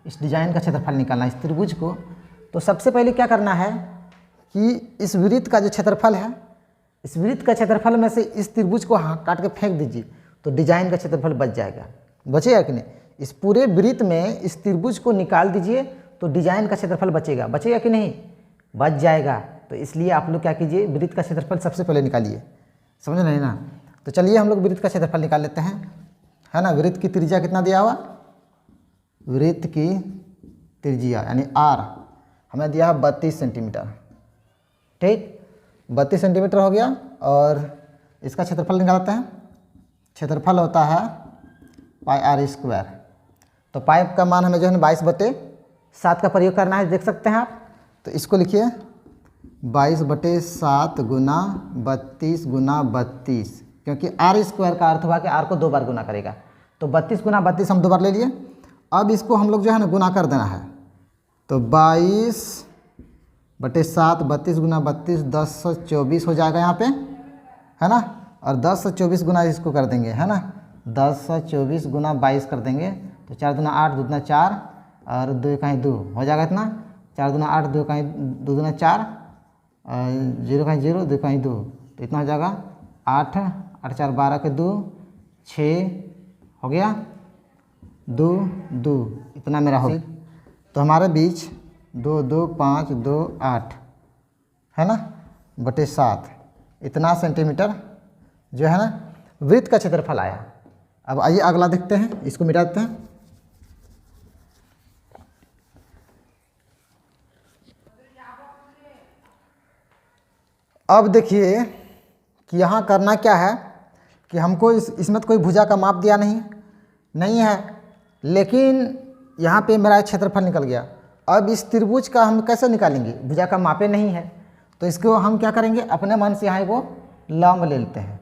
S1: इस डिजाइन का क्षेत्रफल निकालना है इस त्रिभुज को। तो सबसे पहले क्या करना है कि इस वृत्त का जो क्षेत्रफल है, इस वृत्त का क्षेत्रफल में से इस त्रिभुज को काट के फेंक दीजिए तो डिजाइन का क्षेत्रफल बच जाएगा। बचेगा कि नहीं? इस पूरे वृत्त में इस त्रिभुज को निकाल दीजिए तो डिजाइन का क्षेत्रफल बचेगा। बचेगा कि नहीं? बच जाएगा। तो इसलिए आप लोग क्या कीजिए, वृत्त का क्षेत्रफल सबसे पहले निकालिए। समझ नहीं ना? तो चलिए हम लोग वृत्त का क्षेत्रफल निकाल लेते हैं, है ना। वृत्त की त्रिज्या कितना दिया हुआ? वृत्त की त्रिज्या यानी R हमें दिया है 32 सेंटीमीटर। ठीक, 32 सेंटीमीटर हो गया। और इसका क्षेत्रफल निकालते हैं। क्षेत्रफल होता है πr²। तो पाई का मान हमें जो है 22/7 का प्रयोग करना है, देख सकते हैं आप। तो इसको लिखिए 22/7 गुना 32 गुना 32, क्योंकि r² का अर्थ हुआ कि r को 2 बार गुना करेगा। तो 32 गुना 32 हम 2 बार ले लिए। अब इसको हम लोग जो है ना गुना कर देना है। तो 22/7 32 गुना 32 1024 हो जाएगा यहाँ पे, है ना। और 1024 गुना इसको कर देंगे, है ना। 1024 गुना 22 कर देंगे तो 4 दूना 8 2 दूना 4 और 2 कहीं 2 हो जाएगा इतना। 4 दूना 8 2 कहीं 2 दूना 4 और 0 कहीं 0 2 कहीं 2, तो इतना हो जाएगा 8 8 4 12 के 2 6 हो गया 2 2, इतना मेरा हो गया। तो हमारे बीच 2 2 5 2 8 है ना /7 इतना सेंटीमीटर जो है ना वृत्त का क्षेत्रफल आया। अब आइए अगला देखते हैं, इसको मिटा देते हैं। अब देखिए कि यहाँ करना क्या है कि हमको इसमें तो कोई भुजा का माप दिया नहीं है, लेकिन यहाँ पे मेरा क्षेत्रफल निकल गया। अब इस त्रिभुज का हम कैसे निकालेंगे? भुजा का मापे नहीं है, तो इसको हम क्या करेंगे, अपने मन से यहाँ वो लंब ले लेते हैं।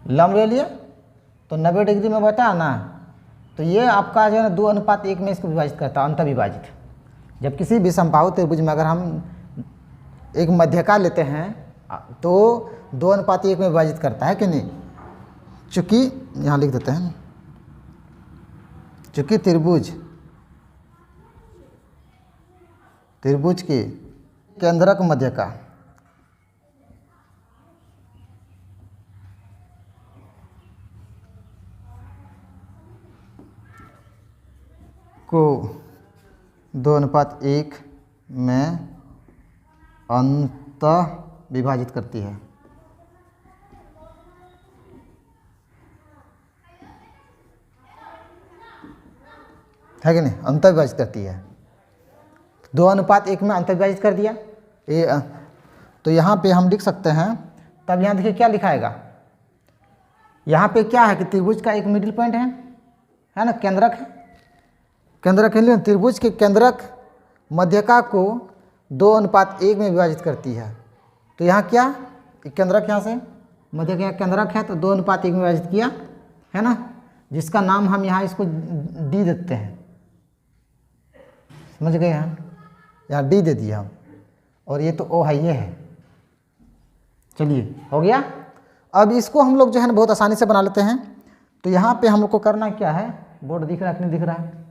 S1: लंब ले लिए तो 90 डिग्री में बटा ना, तो ये आपका जो है ना 2:1 में इसको विभाजित करता है, अंतर्विभाजित। जब किसी भी समबाहु त्रिभुज में अगर हम एक मध्यका लेते हैं तो 2:1 में विभाजित करता है कि नहीं। चूँकि यहाँ लिख देते हैं, चूँकि त्रिभुज की केंद्रक मध्यका को 2:1 में अंतः विभाजित करती है। है कि नहीं? अंतः विभाजित करती है। 2:1 में अंतः विभाजित कर दिया ये। तो यहाँ पे हम लिख सकते हैं, तब यहाँ देखिए क्या लिखाएगा। यहाँ पे क्या है कि त्रिभुज का एक मिडिल पॉइंट है ना, केंद्रक है। केंद्रक है, त्रिभुज के केंद्रक मध्यका को 2:1 में विभाजित करती है। तो यहाँ क्या केंद्रक, यहाँ से मध्यका केंद्रक है तो 2:1 में विभाजित किया, है ना, जिसका नाम हम यहाँ इसको डी देते हैं। समझ गए? यहाँ डी दे दिया हम, और ये तो ओ है, ये है। चलिए हो गया। अब इसको हम लोग जो है ना बहुत आसानी से बना लेते हैं। तो यहाँ पे हम लोग को करना क्या है, बोर्ड दिख रहा है कि नहीं दिख रहा है?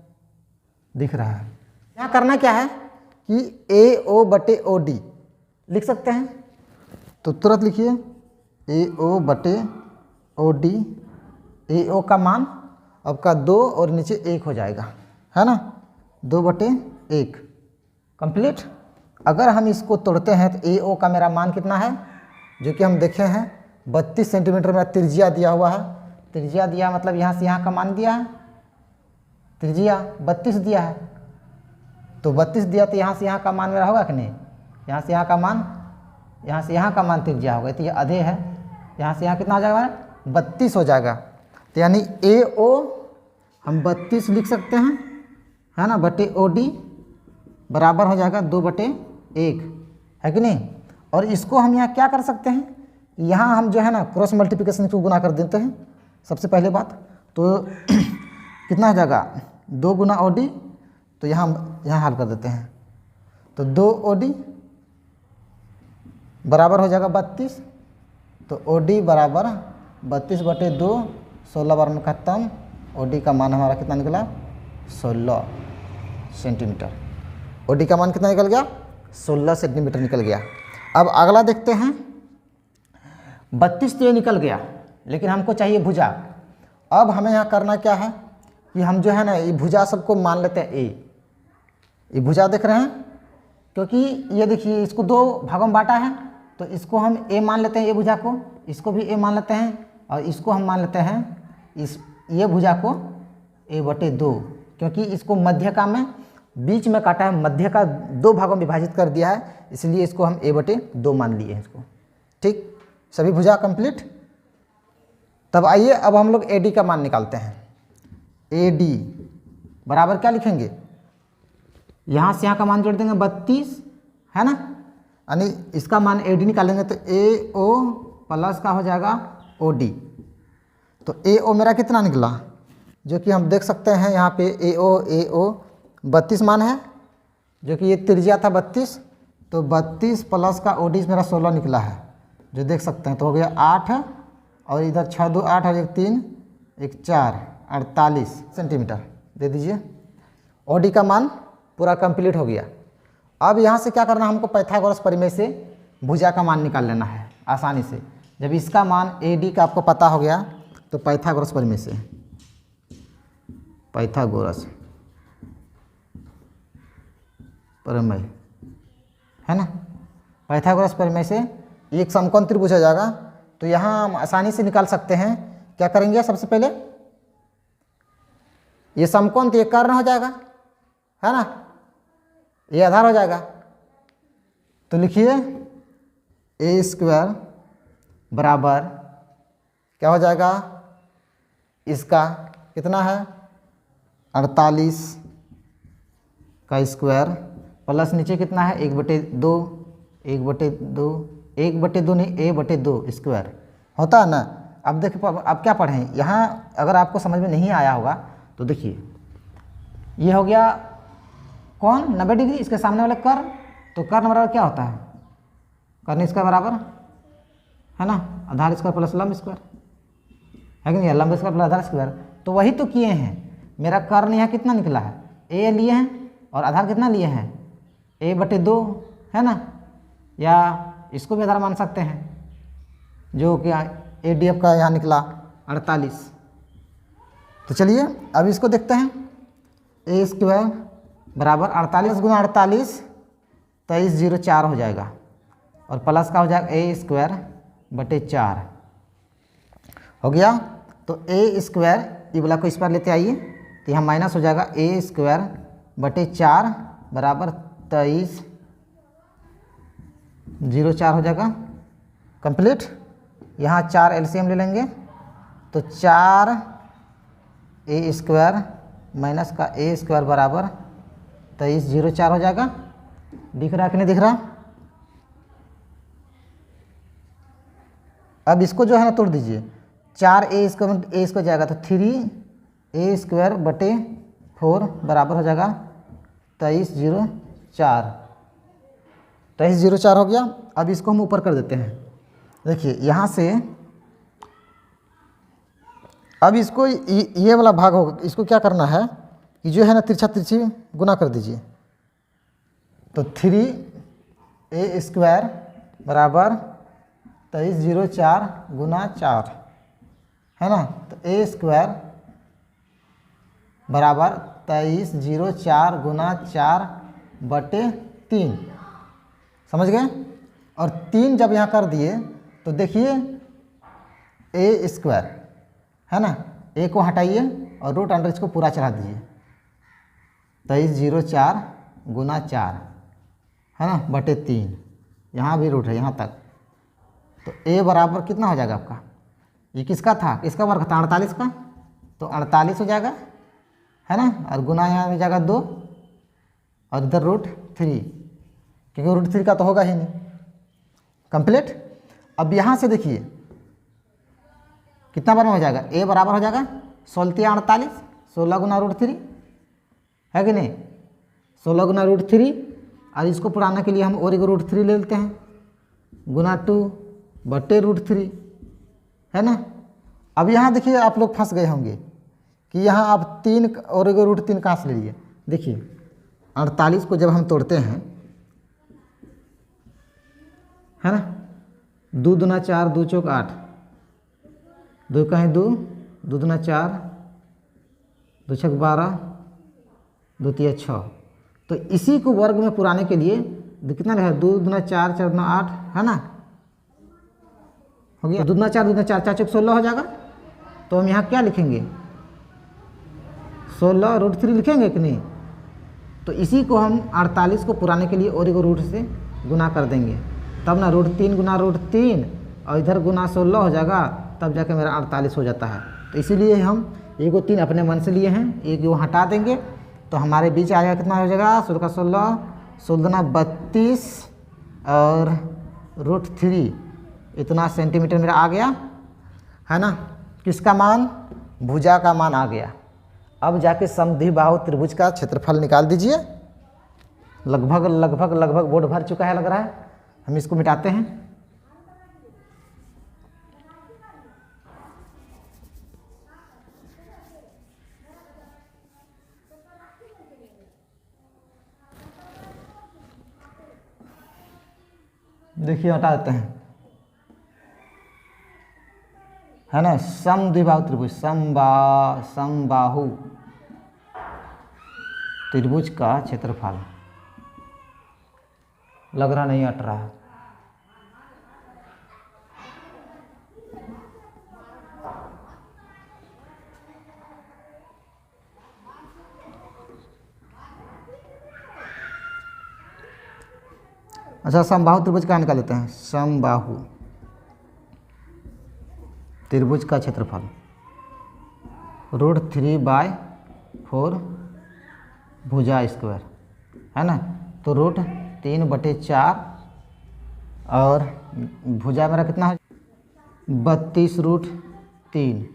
S1: दिख रहा है। यहाँ करना क्या है कि AO/OD लिख सकते हैं। तो तुरंत लिखिए AO बटे OD, AO का मान आपका 2 और नीचे 1 हो जाएगा, है ना, 2 बटे 1 कंप्लीट। अगर हम इसको तोड़ते हैं तो AO का मेरा मान कितना है, जो कि हम देखे हैं 32 सेंटीमीटर मेरा त्रिज्या दिया हुआ है। त्रिज्या दिया मतलब यहाँ से यहाँ का मान दिया है, त्रिज्या 32 दिया है, तो 32 दिया तो यहाँ से यहाँ का मान मेरा होगा कि नहीं, यहाँ से यहाँ का मान, यहाँ से यहाँ का मान त्रिज्या होगा, तो ये आधे है, यहाँ से यहाँ कितना हो जाएगा, 32 हो जाएगा। तो यानी AO हम 32 लिख सकते हैं, है ना, बटे OD बराबर हो जाएगा 2 बटे 1, है कि नहीं। और इसको हम यहाँ क्या कर सकते हैं, यहाँ हम जो है ना क्रॉस मल्टीप्लिकेशन को गुना कर देते हैं सबसे पहले बात। तो कितना हो जाएगा 2 गुना OD, तो यहाँ हल कर देते हैं, तो 2 OD बराबर हो जाएगा 32, तो OD बराबर 32 बटे 2, 16 बार में खत्म। OD का मान हमारा कितना निकला, 16 सेंटीमीटर। OD का मान कितना निकल गया, 16 सेंटीमीटर निकल गया। अब अगला देखते हैं, 32 तो ये निकल गया, लेकिन हमको चाहिए भुजा। अब हमें यहाँ करना क्या है कि हम जो है ना ये भुजा सबको मान लेते हैं A। ये भुजा देख रहे हैं, क्योंकि ये देखिए इसको 2 भागों में बांटा है, तो इसको हम A मान लेते हैं, ये भुजा को, इसको भी A मान लेते हैं, और इसको हम मान लेते हैं ये भुजा को A बटे 2, क्योंकि इसको मध्य का में बीच में काटा है, मध्य का 2 भागों में विभाजित कर दिया है, इसलिए इसको हम A बटे 2 मान लिए हैं इसको। ठीक, सभी भुजा कंप्लीट। तब आइए अब हम लोग AD का मान निकालते हैं। AD बराबर क्या लिखेंगे, यहाँ से यहाँ का मान जोड़ देंगे 32, है ना, यानी इसका मान AD निकालेंगे तो AO प्लस का हो जाएगा OD। तो AO मेरा कितना निकला, जो कि हम देख सकते हैं यहाँ पे AO 32 मान है, जो कि ये त्रिज्या था 32, तो 32 प्लस का OD मेरा 16 निकला है, जो देख सकते हैं। तो हो गया 8, और इधर 6 2 8 और 1 3 1 4 48 सेंटीमीटर दे दीजिए। OD का मान पूरा कंप्लीट हो गया। अब यहाँ से क्या करना है, हमको पाइथागोरस प्रमेय से भुजा का मान निकाल लेना है आसानी से। जब इसका मान AD का आपको पता हो गया, तो पाइथागोरस प्रमेय से, पाइथागोरस प्रमेय, है ना, पाइथागोरस प्रमेय से एक समकोण त्रिभुज हो जाएगा। तो यहाँ हम आसानी से निकाल सकते हैं। क्या करेंगे, सबसे पहले ये समकोण तो ये कर्ण हो जाएगा, है ना, ये आधार हो जाएगा। तो लिखिए A² बराबर क्या हो जाएगा, इसका कितना है 48 का स्क्वायर, प्लस नीचे कितना है 1/2, 1/2, 1/2 नहीं A/2 स्क्वायर होता है ना। अब देखिए, अब क्या पढ़ें यहाँ, अगर आपको समझ में नहीं आया होगा तो देखिए, ये हो गया कौन 90 डिग्री, इसके सामने वाले कर्ण, तो कर्ण बराबर क्या होता है, कर्ण इसका बराबर, है ना, आधार स्क्वायर प्लस लंब स्क्वायर, है कि नहीं, लंब स्क्वायर प्लस आधार स्क्वायर। तो वही तो किए हैं। मेरा कर्ण यहाँ कितना निकला है, A लिए हैं, और आधार कितना लिए हैं A/2, है ना, या इसको भी आधार मान सकते हैं, जो कि ADF का यहाँ निकला 48। तो चलिए अब इसको देखते हैं। A² बराबर 48 गुना 48 2304 हो जाएगा, और प्लस का हो जाएगा A²/4 हो गया। तो A² ये वाला को इस पर लेते आइए, तो यहाँ माइनस हो जाएगा A²/4 बराबर 2304 हो जाएगा कंप्लीट। यहाँ 4 LCM ले लेंगे, तो 4A² माइनस का A² बराबर 2304 हो जाएगा। दिख रहा कि नहीं दिख रहा। अब इसको जो है ना तोड़ दीजिए, 4A² जाएगा तो 3A²/4 बराबर हो जाएगा 2304 हो गया। अब इसको हम ऊपर कर देते हैं। देखिए यहाँ से अब इसको ये वाला भाग होगा, इसको क्या करना है कि जो है ना तिरछा तिरछी गुना कर दीजिए, तो 3A² बराबर 2304 गुना 4 है ना। तो ए स्क्वायर बराबर 2304 गुना 4 बटे 3, समझ गए। और 3 जब यहाँ कर दिए तो देखिए ए स्क्वायर है ना, ए को हटाइए और रूट अंडर इसको पूरा चढ़ा दीजिए, 2304 गुना 4 है ना बटे 3, यहाँ भी रूट है यहाँ तक। तो ए बराबर कितना हो जाएगा आपका, ये किसका था, किसका वर्ग था, 48 का, तो 48 हो जाएगा है ना। और गुना यहाँ हो जाएगा 2 और इधर √3, क्योंकि √3 का तो होगा ही नहीं। कंप्लीट। अब यहाँ से देखिए कितना बार में हो जाएगा, ए बराबर हो जाएगा 16 48, 16 गुना √3 है कि नहीं, 16 गुना √3। और इसको पुराने के लिए हम और एक √3 ले लेते हैं, गुना 2 बटे √3 है ना। अब यहाँ देखिए आप लोग फंस गए होंगे कि यहाँ आप 3 और एक √3 कहाँ से ले लिए। देखिए 48 को जब हम तोड़ते हैं है ना, 2 दूना 4, 2 चौक 8, 2 कहीं 2, 2 दूना 4, 2 छक 12, 2 तिया 6। तो इसी को वर्ग में पुराने के लिए कितना रहेगा, 2 दूना 4, 4 दूना 8 है ना, हो गया। 2 दूना 4, 2 दूना 4, 4 चौक 16 हो जाएगा। तो हम यहाँ क्या लिखेंगे, 16 √3 लिखेंगे कि नहीं। तो इसी को हम 48 को पुराने के लिए और एक रूट से गुना कर देंगे, तब ना √3 गुना √3 और इधर गुना 16 हो जाएगा, तब जाके मेरा 48 हो जाता है। तो इसीलिए हम 1 और 3 अपने मन से लिए हैं, एक वो हटा देंगे तो हमारे बीच आ जाएगा, कितना हो जाएगा, 16 का 16, 16 दूना 32 और √3, इतना सेंटीमीटर मेरा आ गया है ना। किसका मान, भुजा का मान आ गया। अब जाके समद्विबाहु त्रिभुज का क्षेत्रफल निकाल दीजिए। लगभग बोर्ड भर चुका है लग रहा है, हम इसको मिटाते हैं। देखिए हटा देते हैं है ना। समद्विबाहु त्रिभुज, समबाहु त्रिभुज का क्षेत्रफल, लग रहा नहीं हट रहा है। अच्छा, समबाहु त्रिभुज का निकाल लेते हैं। समबाहु त्रिभुज का क्षेत्रफल √3/4 भुजा स्क्वायर है ना। तो √3/4 और भुजा मेरा कितना है, 32√3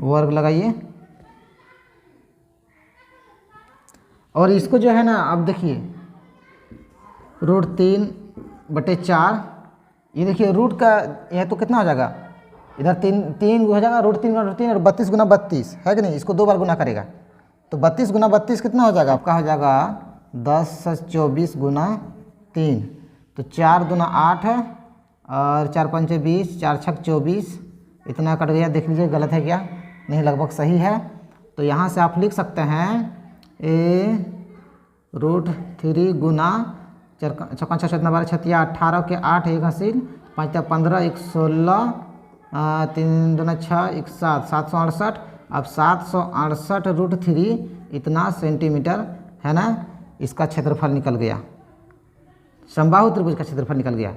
S1: वर्ग लगाइए। और इसको जो है ना, अब देखिए √3/4, ये देखिए रूट का यह तो कितना हो जाएगा, इधर 3 हो जाएगा, √3 गुना √3 और 32 गुना 32 है कि नहीं, इसको 2 बार गुना करेगा तो 32 गुना 32 कितना हो जाएगा आपका, हो जाएगा 10/24 गुना 3। तो 4 दूना 8 और 4 पंचे 20, 4 छक 24, इतना कट गया। देख लीजिए गलत है क्या, नहीं लगभग सही है। तो यहाँ से आप लिख सकते हैं √3 गुना 4 6 6 12 छतिया 18 के 8 1 80 5 15 1 16 3 दूना 6 1 7 768। अब 768 √3 इतना सेंटीमीटर है ना, इसका क्षेत्रफल निकल गया। समबाहु त्रिभुज का क्षेत्रफल निकल गया,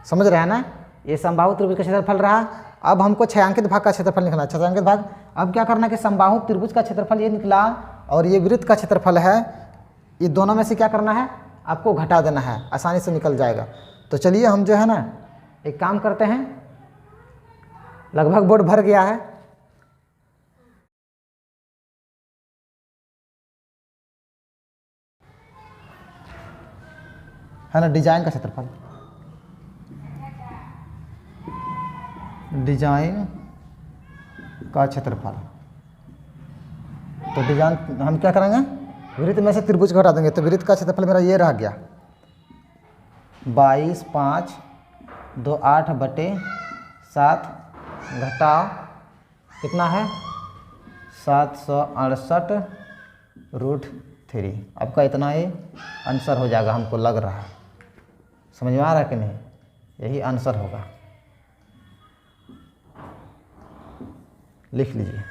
S1: समझ रहे हैं ना। ये समबाहु त्रिभुज का क्षेत्रफल रहा। अब हमको छायांकित भाग का क्षेत्रफल निकलना है। छायांकित भाग अब क्या करना है कि समबाहु त्रिभुज का क्षेत्रफल ये निकला और ये वृत्त का क्षेत्रफल है, ये दोनों में से क्या करना है, आपको घटा देना है, आसानी से निकल जाएगा। तो चलिए हम जो है ना एक काम करते हैं, लगभग बोर्ड भर गया है ना। डिजाइन का क्षेत्रफल, डिजाइन का क्षेत्रफल। तो डिजाइन हम क्या करेंगे, वृत्त में से त्रिभुज को हटा देंगे। तो वृत्त का क्षेत्रफल मेरा ये रह गया 22 5 28/7 घटाओ कितना है 768√3। आपका इतना ही आंसर हो जाएगा, हमको लग रहा है। समझ में आ रहा है कि नहीं? यही आंसर होगा, लिख लीजिए।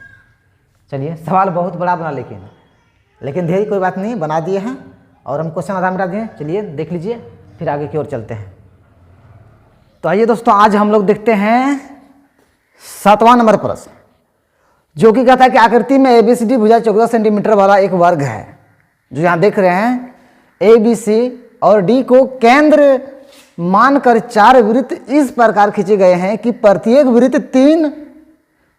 S1: चलिए, सवाल बहुत बड़ा बना लेकिन धीरे कोई बात नहीं, बना दिए हैं और हम क्वेश्चन आराम दिए। चलिए देख लीजिए, फिर आगे की ओर चलते हैं। तो आइए दोस्तों, आज हम लोग देखते हैं 7वां नंबर प्रश्न, जो कि कहता है कि आकृति में ABCD भुजा 14 सेंटीमीटर वाला एक वर्ग है। जो यहाँ देख रहे हैं, ABC और D को केंद्र मानकर 4 वृत्त इस प्रकार खींचे गए हैं कि प्रत्येक वृत्त 3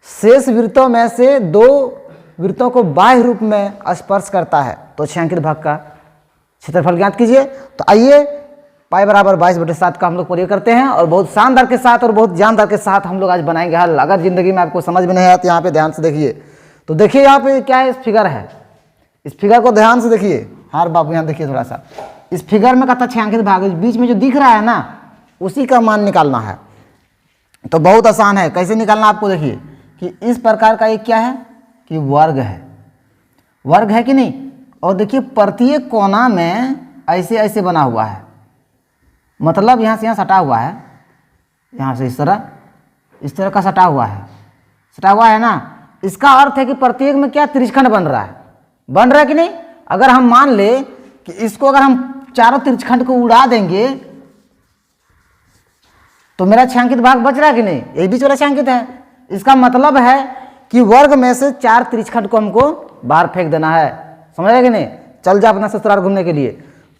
S1: शेष वृत्तों में से 2 वृत्तों को बाह्य रूप में स्पर्श करता है। तो छायांकित भाग का क्षेत्रफल ज्ञात कीजिए। तो आइए, पाई बराबर 22/7 का हम लोग प्रयोग करते हैं और बहुत शानदार के साथ और बहुत जानदार के साथ हम लोग आज बनाएंगे हल। अगर जिंदगी में आपको समझ में नहीं आया तो यहाँ पे ध्यान से देखिए। तो देखिए यहाँ पे क्या है, इस फिगर है, इस फिगर को ध्यान से देखिए। हाँ बाबू, यहाँ देखिए थोड़ा सा, इस फिगर में कहता छायांकित भाग, बीच में जो दिख रहा है ना, उसी का मान निकालना है। तो बहुत आसान है, कैसे निकालना आपको देखिए कि इस प्रकार का एक क्या है कि वर्ग है, वर्ग है कि नहीं। और देखिए प्रत्येक कोना में ऐसे ऐसे बना हुआ है, मतलब यहाँ से यहाँ सटा हुआ है, यहाँ से इस तरह का सटा हुआ है ना। इसका अर्थ है कि प्रत्येक में क्या त्रिज्यखंड बन रहा है कि नहीं। अगर हम मान ले कि इसको अगर हम चारों त्रिज्यखंड को उड़ा देंगे तो मेरा छायांकित भाग बच रहा है कि नहीं, यही बीच वाला छायांकित है। इसका मतलब है कि वर्ग में से 4 त्रिज्यखंड को हमको बाहर फेंक देना है। समझ रहे कि नहीं? चल जा अपना ससुराल घूमने के लिए।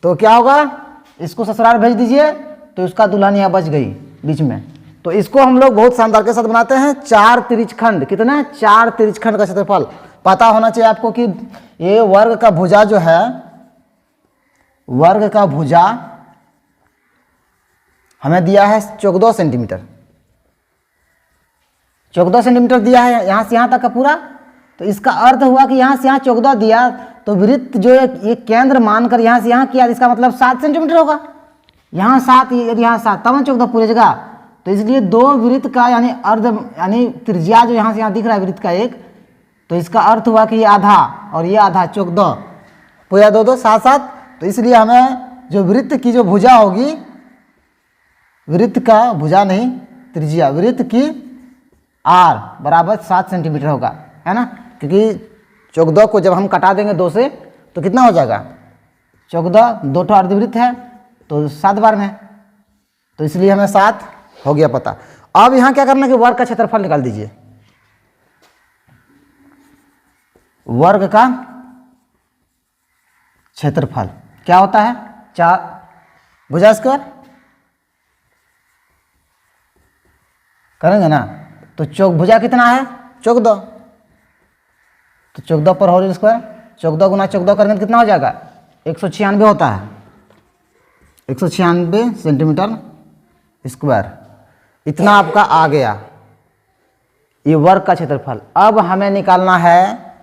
S1: तो क्या होगा, इसको ससुराल भेज दीजिए तो उसका दुल्हन यहाँ बच गई बीच में। तो इसको हम लोग बहुत शानदार के साथ बनाते हैं 4 त्रिज्यखंड। कितना? 4 त्रिज्यखंड का क्षेत्रफल पता होना चाहिए आपको कि ये वर्ग का भुजा जो है, वर्ग का भुजा हमें दिया है 14 सेंटीमीटर। 14 सेंटीमीटर दिया है यहाँ से यहाँ तक का पूरा। तो इसका अर्थ हुआ कि यहाँ से यहाँ 14 दिया, तो वृत्त जो ये केंद्र मानकर यहाँ से यहाँ किया, इसका मतलब 7 सेंटीमीटर होगा। यहाँ 7, यदि यहाँ 7 तब 14 पूरे जगह। तो इसलिए 2 वृत्त का यानी अर्ध यानी त्रिज्या जो यहाँ से यहाँ दिख रहा है वृत्त का एक, तो इसका अर्थ हुआ कि ये आधा और ये आधा, 14 पूरा 2 2 7 7। तो इसलिए हमें जो वृत्त की जो भुजा होगी, वृत्त का भुजा नहीं त्रिज्या, वृत्त की R बराबर 7 सेंटीमीटर होगा, है ना। क्योंकि 14 को जब हम कटा देंगे 2 से तो कितना हो जाएगा, 14 2 ठो अर्धवृत्त है तो 7 बार में, तो इसलिए हमें 7 हो गया पता। अब यहाँ क्या करना है कि वर्ग का क्षेत्रफल निकाल दीजिए। वर्ग का क्षेत्रफल क्या होता है, 4 भुजा स्क्वायर करेंगे ना। तो भुजा कितना है 14, तो 14 पर होल स्क्वायर, 14 गुना 14 करेंगे तो कितना हो जाएगा 196 होता है, 196 सेंटीमीटर स्क्वायर। इतना आपका आ गया ये वर्ग का क्षेत्रफल। अब हमें निकालना है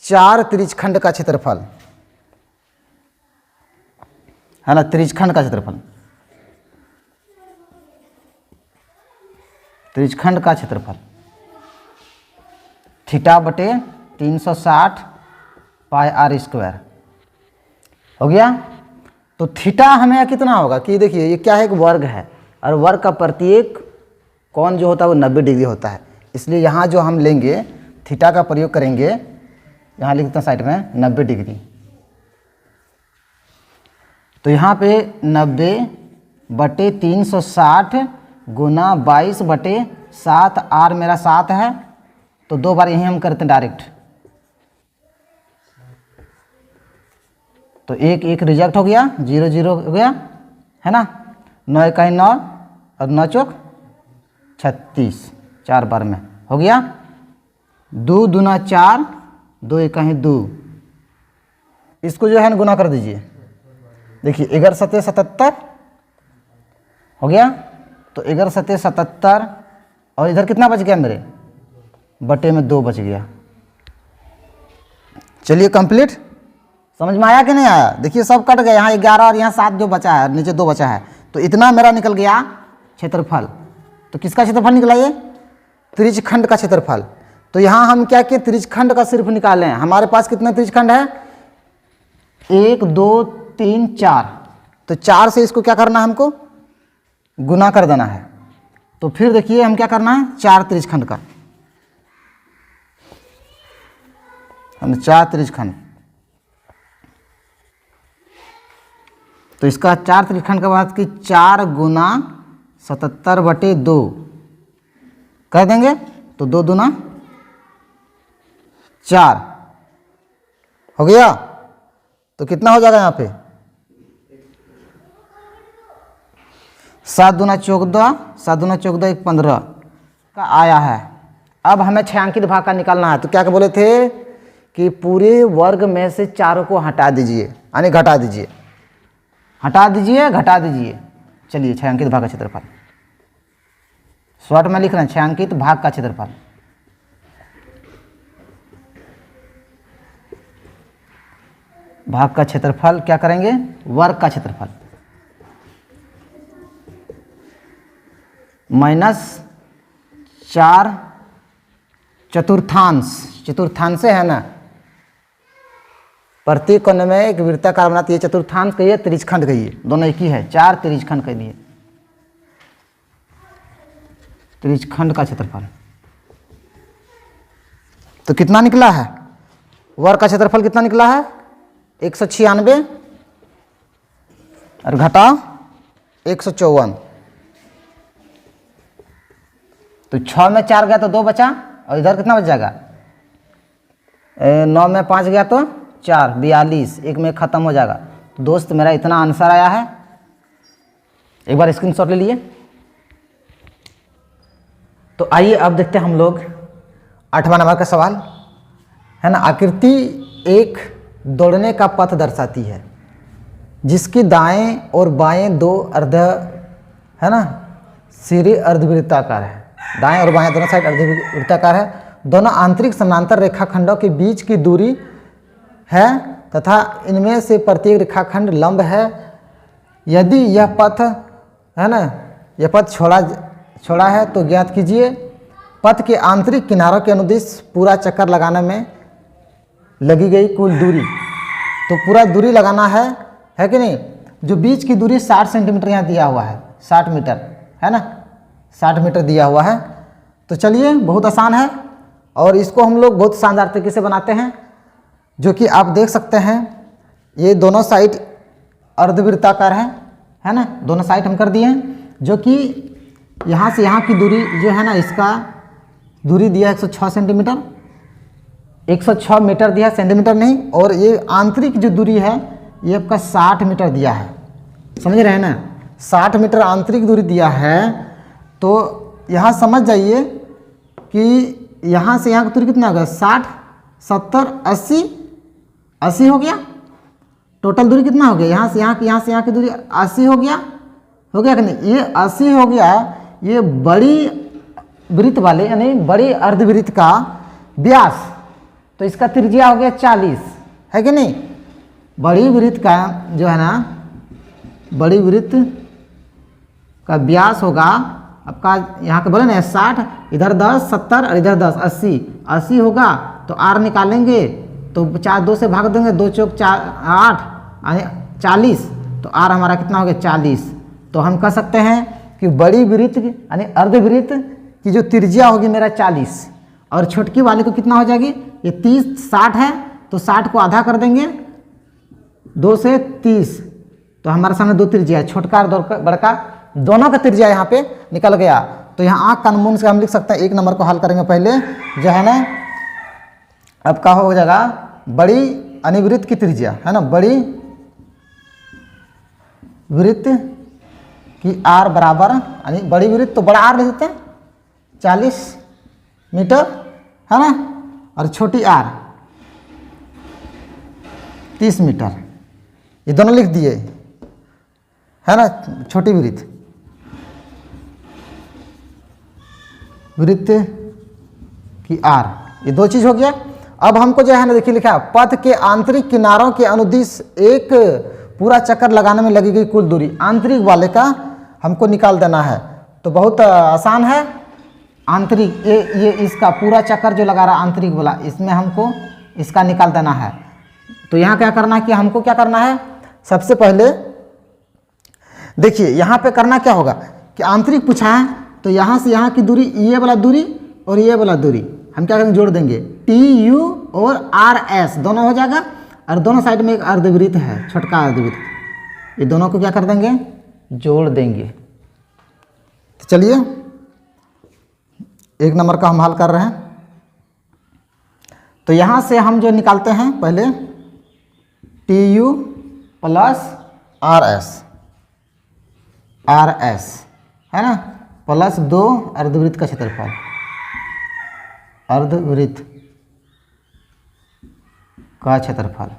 S1: 4 त्रिज्यखंड का क्षेत्रफल, है ना, त्रिज्यखंड का क्षेत्रफल, त्रिज्यखंड का क्षेत्रफल θ/360 पाई r स्क्वायर हो गया। तो थीटा हमें कितना होगा कि देखिए ये क्या है, एक वर्ग है और वर्ग का प्रत्येक कोण जो होता है वो 90 डिग्री होता है। इसलिए यहाँ जो हम लेंगे थीटा का प्रयोग करेंगे, यहाँ लिखते हैं साइड में 90 डिग्री। तो यहाँ पे 90/360 गुना 22/7, r मेरा 7 है, तो 2 बार यहीं हम करते हैं डायरेक्ट। तो 1 1 रिजेक्ट हो गया, 0 0 हो गया, है ना। 9 1 9 और 9 चौक 36, 4 बार में हो गया। 2 दूना 4, 2 1 2, इसको जो है ना गुना कर दीजिए। देखिए 11 7 77 हो गया। तो 11 7 77 और इधर कितना बच गया मेरे बटे में 2 बच गया। चलिए कंप्लीट, समझ में आया कि नहीं आया। देखिए सब कट गया, यहाँ 11 और यहाँ 7 जो बचा है, नीचे 2 बचा है, तो इतना मेरा निकल गया क्षेत्रफल। तो किसका क्षेत्रफल निकला ये? त्रिज्यखंड का क्षेत्रफल। तो यहाँ हम क्या किए, त्रिज्यखंड का सिर्फ निकालें। हमारे पास कितना त्रिज्यखंड है? 1 2 3 4। तो 4 से इसको क्या करना है, हमको गुना कर देना है। तो फिर देखिए हम क्या करना है, 4 त्रिज्यखंड का, हम 4 त्रिज्यखंड। तो इसका 4 त्रिज्यखंड के बाद कि 4 गुना 77/2 कर देंगे। तो 2 दूना 4 हो गया। तो कितना हो जाएगा यहाँ पे? 7 दूना 14, 7 दूना 14 1 15 का आया है। अब हमें छायांकित भाग का निकालना है। तो क्या बोले थे कि पूरे वर्ग में से 4 को हटा दीजिए, यानी घटा दीजिए, हटा दीजिए, घटा दीजिए। चलिए छायांकित भाग का क्षेत्रफल शॉर्ट में लिख रहे हैं, छायांकित भाग का क्षेत्रफल। भाग का क्षेत्रफल क्या करेंगे? वर्ग का क्षेत्रफल -4 चतुर्थांश। चतुर्थांश है ना, प्रत्येक कोने में एक वृत्ताकार बनाती है। चतुर्थांश कहिए, त्रिज्यखंड कहिए, दोनों एक ही है। 4 त्रिज्यखंड के लिए त्रिज्यखंड का क्षेत्रफल। तो कितना निकला है? वर्ग का क्षेत्रफल कितना निकला है? 196 और घटा 154। तो 6 में 4 गया तो 2 बचा, और इधर कितना बच जाएगा? 9 में 5 गया तो 4, 42। 1 में ख़त्म हो जाएगा। तो दोस्त मेरा इतना आंसर आया है। एक बार स्क्रीनशॉट ले लिए। तो आइए अब देखते हैं हम लोग 8वां नंबर का सवाल है ना। आकृति एक दौड़ने का पथ दर्शाती है जिसकी दाएं और बाएं 2 अर्ध है ना सिरे अर्धवृत्ताकार है। दाएं और बाएं दोनों साइड अर्धवृत्ताकार है। दोनों आंतरिक समानांतर रेखाखंडों के बीच की दूरी है तथा इनमें से प्रत्येक रेखाखंड लंब है। यदि यह पथ है ना, यह पथ छोड़ा है तो ज्ञात कीजिए पथ के आंतरिक किनारों के अनुदिश पूरा चक्कर लगाने में लगी गई कुल दूरी। तो पूरा दूरी लगाना है कि नहीं। जो बीच की दूरी 60 सेंटीमीटर यहाँ दिया हुआ है, 60 मीटर है ना, 60 मीटर दिया हुआ है। तो चलिए बहुत आसान है और इसको हम लोग बहुत शानदार तरीके से बनाते हैं, जो कि आप देख सकते हैं। ये दोनों साइड अर्धवृत्ताकार है ना, दोनों साइड हम कर दिए हैं। जो कि यहाँ से यहाँ की दूरी जो है ना, इसका दूरी दिया है 106 सेंटीमीटर, 106 मीटर दिया है, सेंटीमीटर नहीं। और ये आंतरिक जो दूरी है ये आपका 60 मीटर दिया है, समझ रहे हैं ना, 60 मीटर आंतरिक दूरी दिया है। तो यहाँ समझ जाइए कि यहाँ से यहाँ की दूरी कितना होगा, 60 70 80 80 हो गया। टोटल दूरी कितना हो गया, यहाँ से यहाँ की दूरी 80 हो गया कि नहीं। ये 80 हो गया। ये बड़ी वृत्त वाले यानी बड़ी अर्धवृत्त का व्यास, तो इसका त्रिज्या हो गया 40 है कि नहीं। बड़ी वृत्त का जो है ना, बड़ी वृत्त का व्यास होगा आपका, यहाँ के बोले ना 60, इधर 10 70 और इधर 10 80 होगा। तो आर निकालेंगे तो 4 2 से भाग देंगे, 2 चौक 4 8 40। तो आर हमारा कितना हो गया 40। तो हम कह सकते हैं कि बड़ी वृत्त यानी अर्धवृत्त की जो त्रिज्या होगी मेरा 40 और छोटकी वाली को कितना हो जाएगी, ये 30 60 है तो 60 को आधा कर देंगे 2 से 30। तो हमारे सामने 2 त्रिज्या है, छोटका और बड़का दोनों का त्रिज्या यहाँ पे निकल गया। तो यहाँ आँख कानून से हम लिख सकते हैं। 1 नंबर को हल करेंगे पहले जो है ना, अब क्या हो जाएगा, बड़ी अनिवृत्त की त्रिज्या है ना, बड़ी वृत्त की आर बराबर, यानी बड़ी वृत्त तो बड़ा आर लिख देते हैं 40 मीटर है ना, और छोटी आर 30 मीटर, ये दोनों लिख दिए है ना। छोटी वृत्त की आर, ये 2 चीज हो गया। अब हमको जो है ना देखिए लिखा, पथ के आंतरिक किनारों के अनुदिश एक पूरा चक्कर लगाने में लगी गई कुल दूरी। आंतरिक वाले का हमको निकाल देना है। तो बहुत आसान है। आंतरिक ये इसका पूरा चक्कर जो लगा रहा आंतरिक वाला, इसमें हमको इसका निकाल देना है। तो यहाँ क्या करना है कि हमको क्या करना है, सबसे पहले देखिए यहाँ पे करना क्या होगा कि आंतरिक पूछा है, तो यहाँ से यहाँ की दूरी, ये वाला दूरी और ये वाला दूरी हम क्या करेंगे, जोड़ देंगे। TU और RS दोनों हो जाएगा, और दोनों साइड में एक अर्धवृत्त है, छोटका अर्धवृत्त, ये दोनों को क्या कर देंगे, जोड़ देंगे। तो चलिए 1 नंबर का हम हल कर रहे हैं। तो यहाँ से हम जो निकालते हैं पहले TU प्लस RS है ना, प्लस 2 अर्धवृत्त का क्षेत्रफल, अर्धवृत्त का क्षेत्रफल,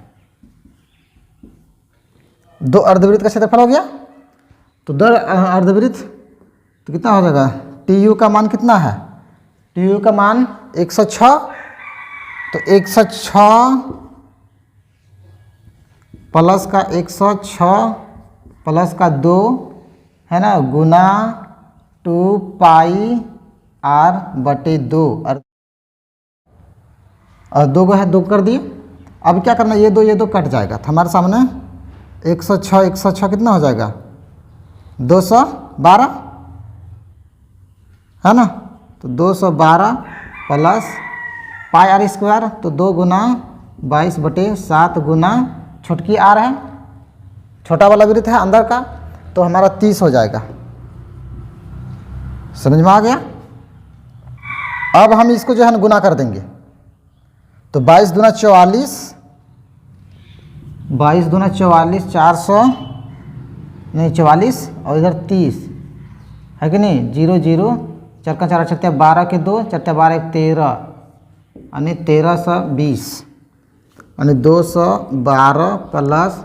S1: 2 अर्धवृत्त का क्षेत्रफल हो गया। तो 2 अर्धवृत्त तो कितना हो जाएगा, TU का मान कितना है, TU का मान 106, तो 106 प्लस का 106 प्लस का 2 है ना, गुना 2 पाई R बटे 2, और 2 को है 2 कर दिए। अब क्या करना, ये दो कट जाएगा, तो हमारे सामने 106 कितना हो जाएगा, 212 है ना। तो 212 प्लस पाई R स्क्वायर, तो 2 गुना 22 बटे 7 गुना छोटकी R है, छोटा वाला वृत्त है अंदर का, तो हमारा 30 हो जाएगा। समझ में आ गया। अब हम इसको जो है ना गुना कर देंगे, तो 22 दूना 44, 22 दूना 44, 400 नहीं 44, और इधर 30 है कि नहीं, 0 0 4 का 4 छत्या 12 के 2 4 12 13, यानी 1320, यानी 212 प्लस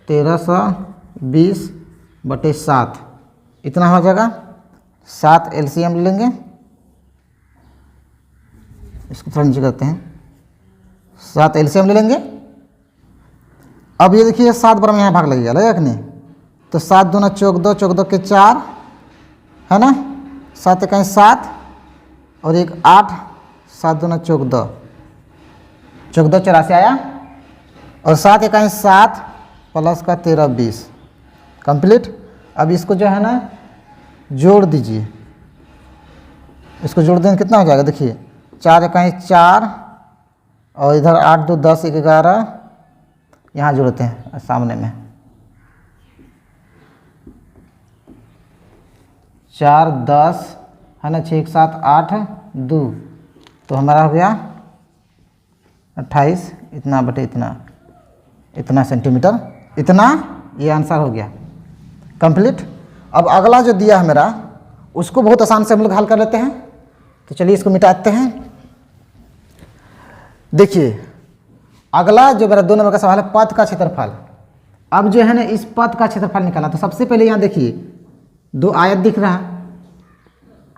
S1: 1320 बटे 7, इतना हो जाएगा। 7 LCM ले लेंगे, इसको थोड़ा नीचे करते हैं, 7 LCM ले लेंगे। अब ये देखिए 7 बार में यहाँ भाग लगेगा कि नहीं, तो 7 दूना 14, 14 के 4 है ना, 7 इकाई 7 और 1 8, 7 दूना 14, 14 84 आया, और 7 इकाई 7 प्लस का 13 20 कंप्लीट। अब इसको जो है ना जोड़ दीजिए, इसको जोड़ देंगे कितना हो जाएगा, देखिए 4 इकाई 4 और इधर 8 2 10 1 11, यहाँ जोड़ते हैं सामने में 4 10 है ना, 6 1 7 8 2, तो हमारा हो गया 28 इतना बटे इतना सेंटीमीटर, इतना, ये आंसर हो गया कंप्लीट। अब अगला जो दिया है मेरा, उसको बहुत आसान से हम लोग हल कर लेते हैं। तो चलिए इसको मिटाते हैं। देखिए अगला जो मेरा 2 नंबर का सवाल है, पथ का क्षेत्रफल। अब जो है ना इस पथ का क्षेत्रफल निकालना, तो सबसे पहले यहाँ देखिए 2 आयत दिख रहा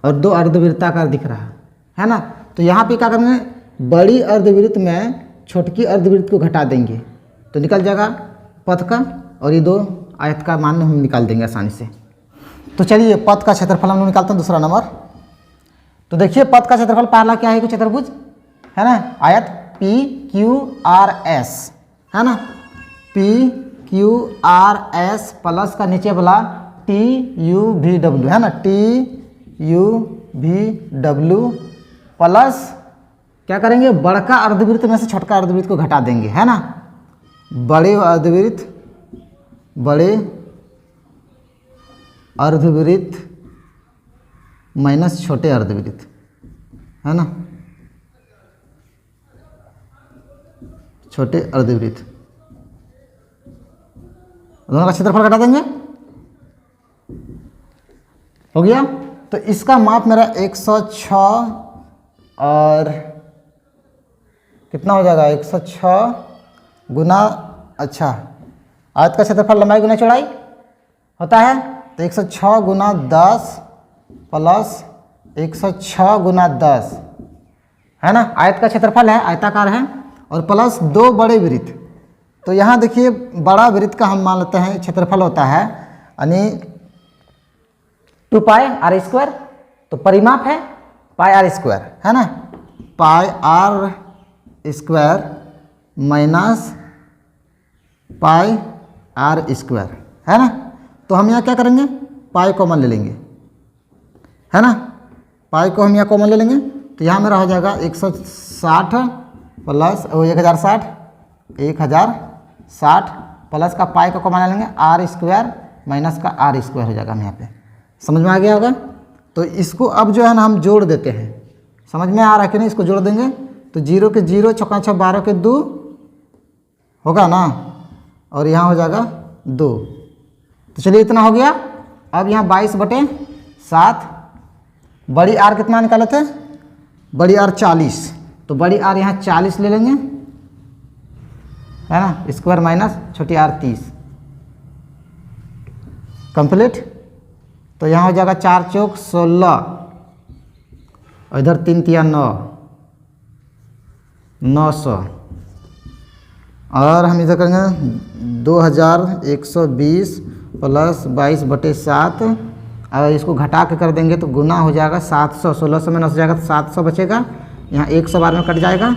S1: और 2 अर्धवृत्ताकार दिख रहा है ना। तो यहाँ पे क्या करेंगे, बड़ी अर्धवृत्त में छोटकी अर्धवृत्त को घटा देंगे, तो निकल जाएगा पथ का, और ये 2 आयत का मान हम निकाल देंगे आसानी से। तो चलिए पथ का क्षेत्रफल हम लोग निकालते हैं, दूसरा नंबर। तो देखिए पथ का क्षेत्रफल पहला क्या है, कि चतुर्भुज है ना, आयत PQRS है ना, PQRS प्लस का नीचे वाला TUVW है ना, TUVW प्लस क्या करेंगे, बड़का अर्धवृत्त में से छोटका अर्धवृत्त को घटा देंगे है ना, बड़े अर्धवृत्त माइनस छोटे अर्धवृत्त है ना, छोटे अर्धवृत्त, दोनों का क्षेत्रफल घटा देंगे, हो गया। तो इसका माप मेरा 106 और कितना हो जाएगा, 106 गुना, अच्छा आयत का क्षेत्रफल लंबाई गुना चौड़ाई होता है, तो 106 गुना 10 प्लस 106 गुना 10 है ना, आयत का क्षेत्रफल है, आयताकार है, और प्लस 2 बड़े वृत्त। तो यहाँ देखिए बड़ा वृत्त का हम मान लेते हैं क्षेत्रफल होता है यानी 2 पाई आर स्क्वायर, तो परिमाप है पाई आर स्क्वायर, है ना, pi are square minus pi are square, है ना। तो हम यहाँ क्या करेंगे, पाई कॉमन ले लेंगे, है ना, पाई को हम यहाँ कॉमन ले लेंगे। तो यहाँ मेरा हो जाएगा 160 प्लस 1060 प्लस का पाई को कॉमन ले लेंगे आर स्क्वायर माइनस का आर स्क्वायर हो जाएगा। हम यहाँ पे समझ में आ गया होगा। तो इसको अब जो है ना हम जोड़ देते हैं, समझ में आ रहा है कि नहीं, इसको जोड़ देंगे तो 0 के 0 चौका 6 12 के 2 होगा ना, और यहाँ हो जाएगा 2। तो चलिए इतना हो गया। अब यहाँ 22/7, बड़ी आर कितना निकाले थे, बड़ी आर 40, तो बड़ी आर यहाँ 40 ले लेंगे, है ना, स्क्वायर माइनस छोटी आर 30 कंप्लीट। तो यहाँ हो जाएगा 4 चौक 16 और इधर 3 तिया 9, 900, और हम इधर करेंगे 2120 प्लस 22/7, और इसको घटा के कर देंगे तो गुना हो जाएगा 700, 1600 में 9 हो जाएगा तो 700 बचेगा, यहाँ 100 बार में कट जाएगा,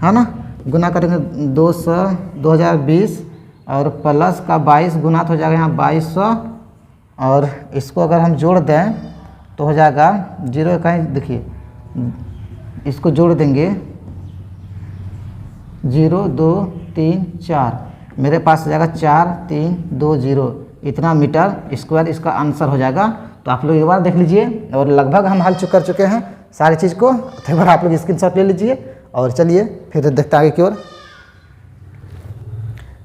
S1: है ना, गुना करेंगे 200 2020 और प्लस का 22 गुना तो हो जाएगा यहाँ 2200, और इसको अगर हम जोड़ दें तो हो जाएगा 0 कहीं देखिए, इसको जोड़ देंगे 0 2 3 4, मेरे पास हो जाएगा 4 3 2 0, इतना मीटर स्क्वायर इसका आंसर हो जाएगा। तो आप लोग एक बार देख लीजिए, और लगभग हम हल कर चुके हैं सारी चीज़ को। तो एक बार आप लोग स्क्रीनशॉट ले लीजिए और चलिए फिर देखते आगे की ओर।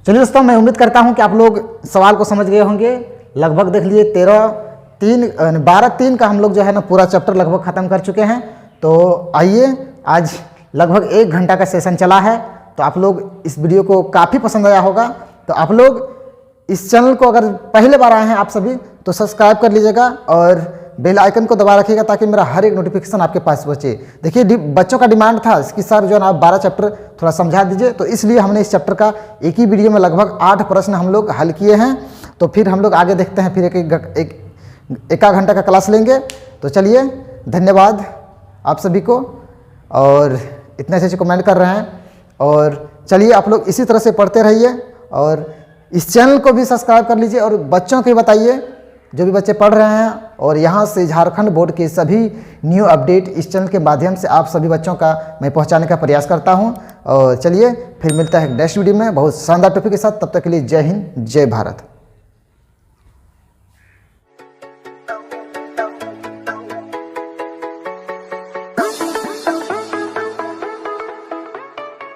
S1: चलिए दोस्तों, मैं उम्मीद करता हूं कि आप लोग सवाल को समझ गए होंगे। लगभग देख लीजिए 12/3 का हम लोग जो है ना पूरा चैप्टर लगभग ख़त्म कर चुके हैं। तो आइए, आज लगभग 1 घंटा का सेशन चला है, तो आप लोग इस वीडियो को काफ़ी पसंद आया होगा। तो आप लोग इस चैनल को अगर पहले बार आए हैं आप सभी, तो सब्सक्राइब कर लीजिएगा और बेल आइकन को दबा रखिएगा ताकि मेरा हर एक नोटिफिकेशन आपके पास पहुंचे। देखिए बच्चों का डिमांड था कि सर जो है ना आप 12 चैप्टर थोड़ा समझा दीजिए, तो इसलिए हमने इस चैप्टर का एक ही वीडियो में लगभग 8 प्रश्न हम लोग हल किए हैं। तो फिर हम लोग आगे देखते हैं, फिर एक घंटा का क्लास लेंगे। तो चलिए, धन्यवाद आप सभी को, और इतने अच्छे कमेंट कर रहे हैं। और चलिए आप लोग इसी तरह से पढ़ते रहिए, और इस चैनल को भी सब्सक्राइब कर लीजिए, और बच्चों को बताइए जो भी बच्चे पढ़ रहे हैं। और यहाँ से झारखंड बोर्ड के सभी न्यू अपडेट इस चैनल के माध्यम से आप सभी बच्चों का मैं पहुँचाने का प्रयास करता हूँ। और चलिए फिर मिलता है नेक्स्ट वीडियो में बहुत शानदार टॉपिक के साथ। तब तक के लिए जय हिंद, जय भारत।